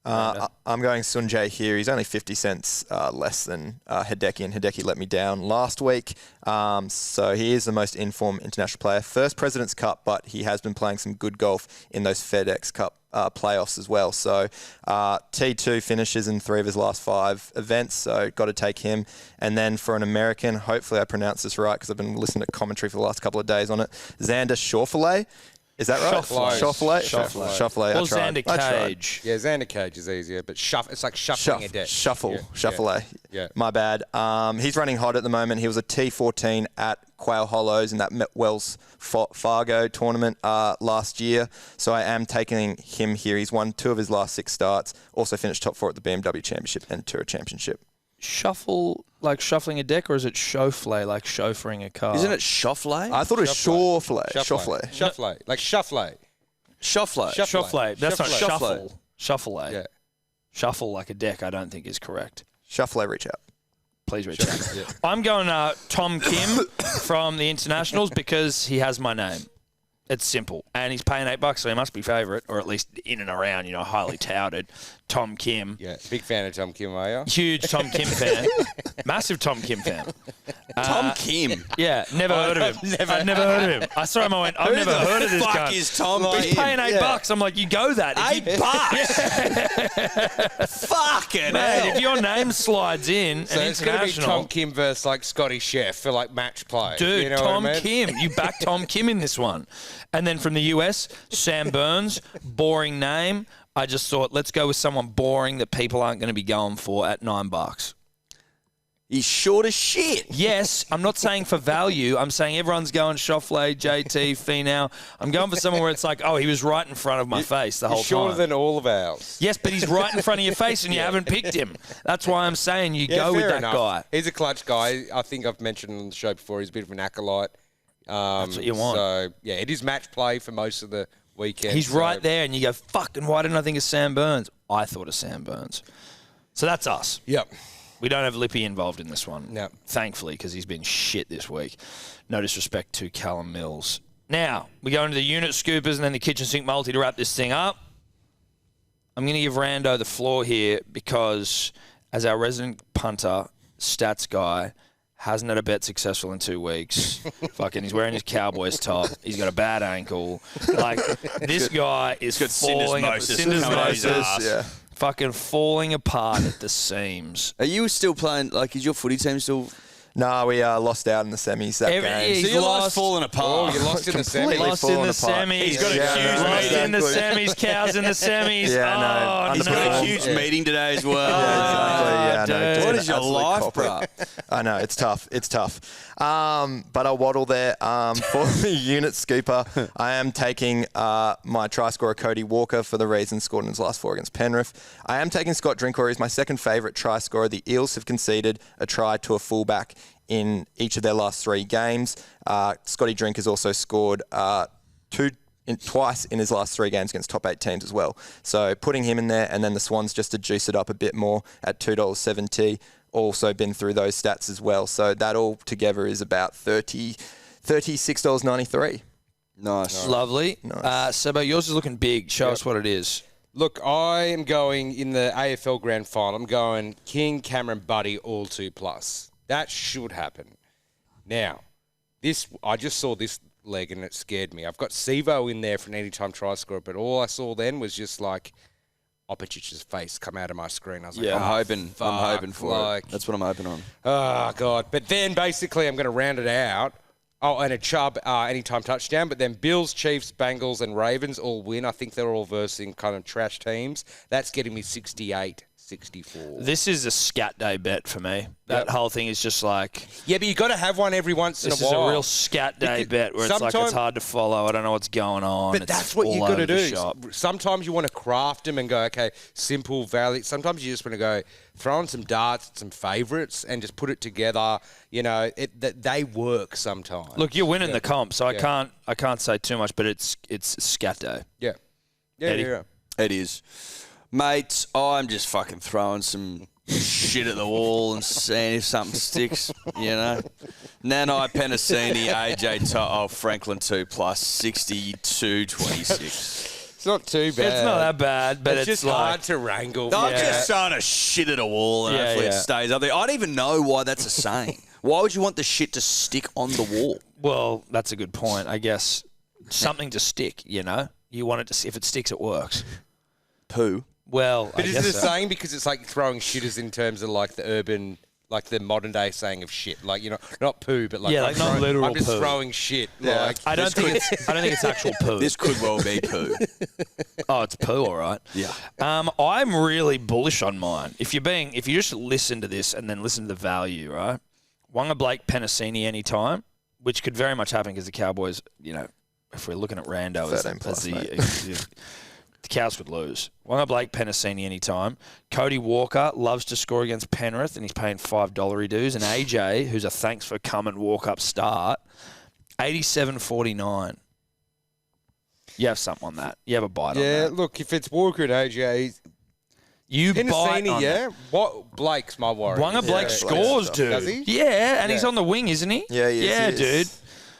I'm going Sun Jae here. He's only 50 cents less than Hideki, and Hideki let me down last week. So he is the most informed international player. First President's Cup, but he has been playing some good golf in those FedEx Cup playoffs as well. So T2 finishes in 3 of his last 5 events, so got to take him. And then for an American, hopefully I pronounce this right because I've been listening to commentary for the last couple of days on it, Xander Schauffele. Is that right? Schauffele. Schauffele. Or Xander Cage. Yeah, Xander Cage is easier, but it's like shuffling a deck. Schauffele. Yeah. My bad. He's running hot at the moment. He was a T14 at Quail Hollows in that Wells Fargo tournament last year. So I am taking him here. He's won 2 of his last 6 starts. Also finished top 4 at the BMW Championship and Tour Championship. Shuffle, like shuffling a deck, or is it chauffeur, like chauffeuring a car? Isn't it Schauffele? I thought it was Schauffele. Like Schauffele. Schauffele. That's not Schauffele. Shuffle. Yeah. Shuffle like a deck, I don't think is correct. Schauffele, reach out. Please reach out. I'm going Tom Kim from the Internationals because he has my name. It's simple. And he's paying $8, so he must be favourite, or at least in and around, highly touted. Tom Kim. Yeah, big fan of Tom Kim, are you? Huge Tom Kim fan. Massive Tom Kim fan. Tom Kim. Yeah, never heard of him. I've never heard of him. I saw him, I went, I've never heard of this guy. Who the fuck is Tom Kim? He's paying $8. I'm like, you go that. $8? Fucking Man, hell. if your name slides in, So an it's going to be international... Tom Kim versus like Scotty Chef for like match play. Dude, you know Tom what I mean? Kim. You back Tom Kim in this one. And then from the US, Sam Burns, boring name. I just thought, let's go with someone boring that people aren't going to be going for at $9. He's short as shit. Yes, I'm not saying for value. I'm saying everyone's going Schauffele, JT, Finau. I'm going for someone where it's like, oh, he was right in front of my face the whole He's time. shorter than all of ours. Yes, but he's right in front of your face and you haven't picked him. That's why I'm saying you go with fair that enough. guy. He's a clutch guy. I think I've mentioned on the show before, he's a bit of an acolyte. That's what you want. So, yeah, it is match play for most of the weekend. He's right there and you go, fucking, why didn't I think of Sam Burns? I thought of Sam Burns. So that's us. Yep. We don't have Lippy involved in this one. No. Thankfully, because he's been shit this week. No disrespect to Callum Mills. Now, we go into the unit scoopers and then the kitchen sink multi to wrap this thing up. I'm going to give Rando the floor here because as our resident punter, stats guy, hasn't had a bet successful in 2 weeks. Fucking, he's wearing his Cowboys top. He's got a bad ankle. Like, this guy is falling. Syndesmosis. Yeah. Fucking falling apart at the seams. Are you still playing, is your footy team still... No, we lost out in the semis that game. He's So your life's lost. falling apart. You lost in the Completely semi. Lost in the falling apart. semis. He's got a huge Lost meeting. in the semis. Cows in the semis. Yeah, no. He's got a huge meeting today as well. Exactly. Yeah, dude. What is your Absolute life, cop bro? it. I know, it's tough. It's tough. But I'll waddle there. For the unit scooper, I am taking my try scorer, Cody Walker, for the reasons scored in his last 4 against Penrith. I am taking Scott Drinkwater. He's my second favourite try scorer. The Eels have conceded a try to a fullback in each of their last 3 games. Scotty Drink has also scored twice in his last 3 games against top 8 teams as well. So putting him in there, and then the Swans just to juice it up a bit more at $2.70. Also been through those stats as well. So that all together is about $36.93. Nice. Lovely. Nice. Sebo, yours is looking big. Show us what it is. Look, I am going in the AFL Grand Final. I'm going King, Cameron, Buddy, all 2+. That should happen. Now, I just saw this leg and it scared me. I've got Sivo in there for an anytime try scorer, but all I saw then was just like Opicich's face come out of my screen. I was like, I'm hoping for it. That's what I'm hoping on. Oh, God. But then basically I'm going to round it out. Oh, and a Chubb anytime touchdown. But then Bills, Chiefs, Bengals, and Ravens all win. I think they're all versing kind of trash teams. That's getting me 68-64. This is a scat day bet for me. That whole thing is just like... Yeah, but you got to have one every once in a while. This is a real scat day bet where it's like it's hard to follow. I don't know what's going on. But It's that's what you all got to over the do. shop. Sometimes you want to craft them and go, okay, simple, value. Sometimes you just want to go throw in some darts, some favourites, and just put it together. You know, that they work sometimes. Look, you're winning the comp, so I can't say too much, but it's scat day. Yeah. Eddie? Yeah. It is. Mate, I'm just fucking throwing some shit at the wall and seeing if something sticks, you know. Nanai, Penasini, AJ, Franklin 2+, 62-26. It's not too bad. It's not that bad, but it's just like, hard to wrangle. I'm just throwing a shit at a wall and hopefully it stays up there. I don't even know why that's a saying. Why would you want the shit to stick on the wall? Well, that's a good point. I guess something to stick, you know. You want it to, if it sticks, it works. Poo. Well, But I is guess it a so. saying because it's like throwing shitters in terms of like the urban like the modern day saying of shit. Like, you know, not poo, but like, Yeah, I'm like not throwing- literal I'm just poo. throwing shit. Yeah. Like, I don't think it's actual poo. This could well be poo. Oh, it's poo, all right. Yeah. I'm really bullish on mine. If you just listen to this and then listen to the value, right? Wonga Blake Penasini anytime, which could very much happen because the Cowboys, you know, if we're looking at Rando as 13 plus, the Cows could lose. Wonga Blake Penasini anytime. Cody Walker loves to score against Penrith and he's paying $5 dues. And AJ, who's a thanks for coming walk up start, 87.49. You have something on that. You have a bite on yeah, that. look, if it's Walker and AJ, You bite Penasini, on yeah. that. What Blake's my worry. Wonga Blake Yeah, scores, dude. Does he? Yeah, and he's Yeah. on the wing, isn't he? Yeah, he is, Yeah, he is. dude.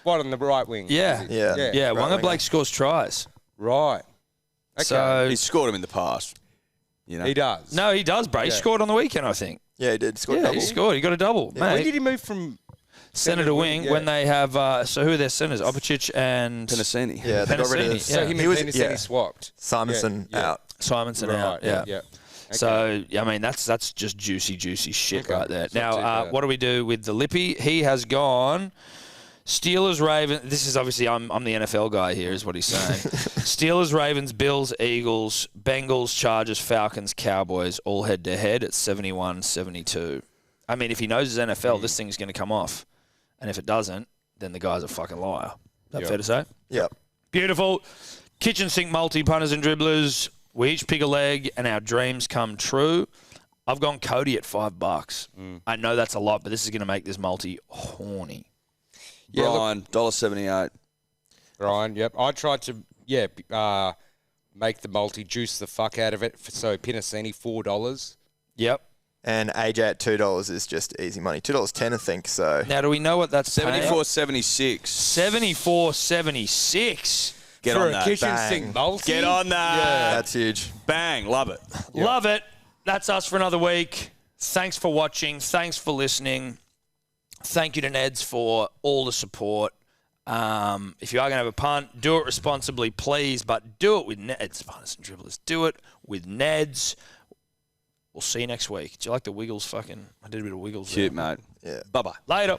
What, on the right wing? Yeah. Is he? Yeah. Yeah, Right Wonga winger. Blake scores tries. Right. Okay. So He's scored him in the past. You know. he does. no, he does, bro. He Yeah. scored on the weekend, I think. Yeah, he did. Scored Yeah, double. he scored. He got a double, When mate. did he move from Centre to wing Yeah. when they have. So who are their centres? Opicic and Penasini. Yeah, they got rid of Penasini, So yeah. him He and was- Penasini yeah. swapped. Simonson Yeah, yeah. out. Simonson Right. out. Yeah. Yeah. So I mean that's just juicy shit Okay. right there. It's not too Now bad. what do we do with the Lippy? He has gone. Steelers, Ravens. This is obviously I'm the NFL guy here, is what he's saying. Steelers, Ravens, Bills, Eagles, Bengals, Chargers, Falcons, Cowboys, all head to head at 71-72. I mean, if he knows his NFL, this thing's going to come off, and if it doesn't, then the guy's a fucking liar. Is that Yep. fair to say? Yep. Beautiful. Kitchen sink multi punters and dribblers. We each pick a leg, and our dreams come true. I've gone Cody at $5. I know that's a lot, but this is going to make this multi horny. Yeah, look- Brian, $1.78. Ryan, yep. I tried to, make the multi, juice the fuck out of it. So Penasini, $4. Yep. And AJ at $2 is just easy money. $2.10, I think. So Now, do we know what that's paying? 74.76. 74.76. Get For on a that. kitchen Bang. sink multi. Get on that. that's huge. Bang. Love it. Love it. That's us for another week. Thanks for watching. Thanks for listening. Thank you to Neds for all the support. If you are going to have a punt, do it responsibly, please, but do it with Neds. Punters and dribblers. Do it with Neds. We'll see you next week. Do you like the Wiggles fucking? I did a bit of Wiggles Cute, there. mate. Yeah. Bye-bye. Later.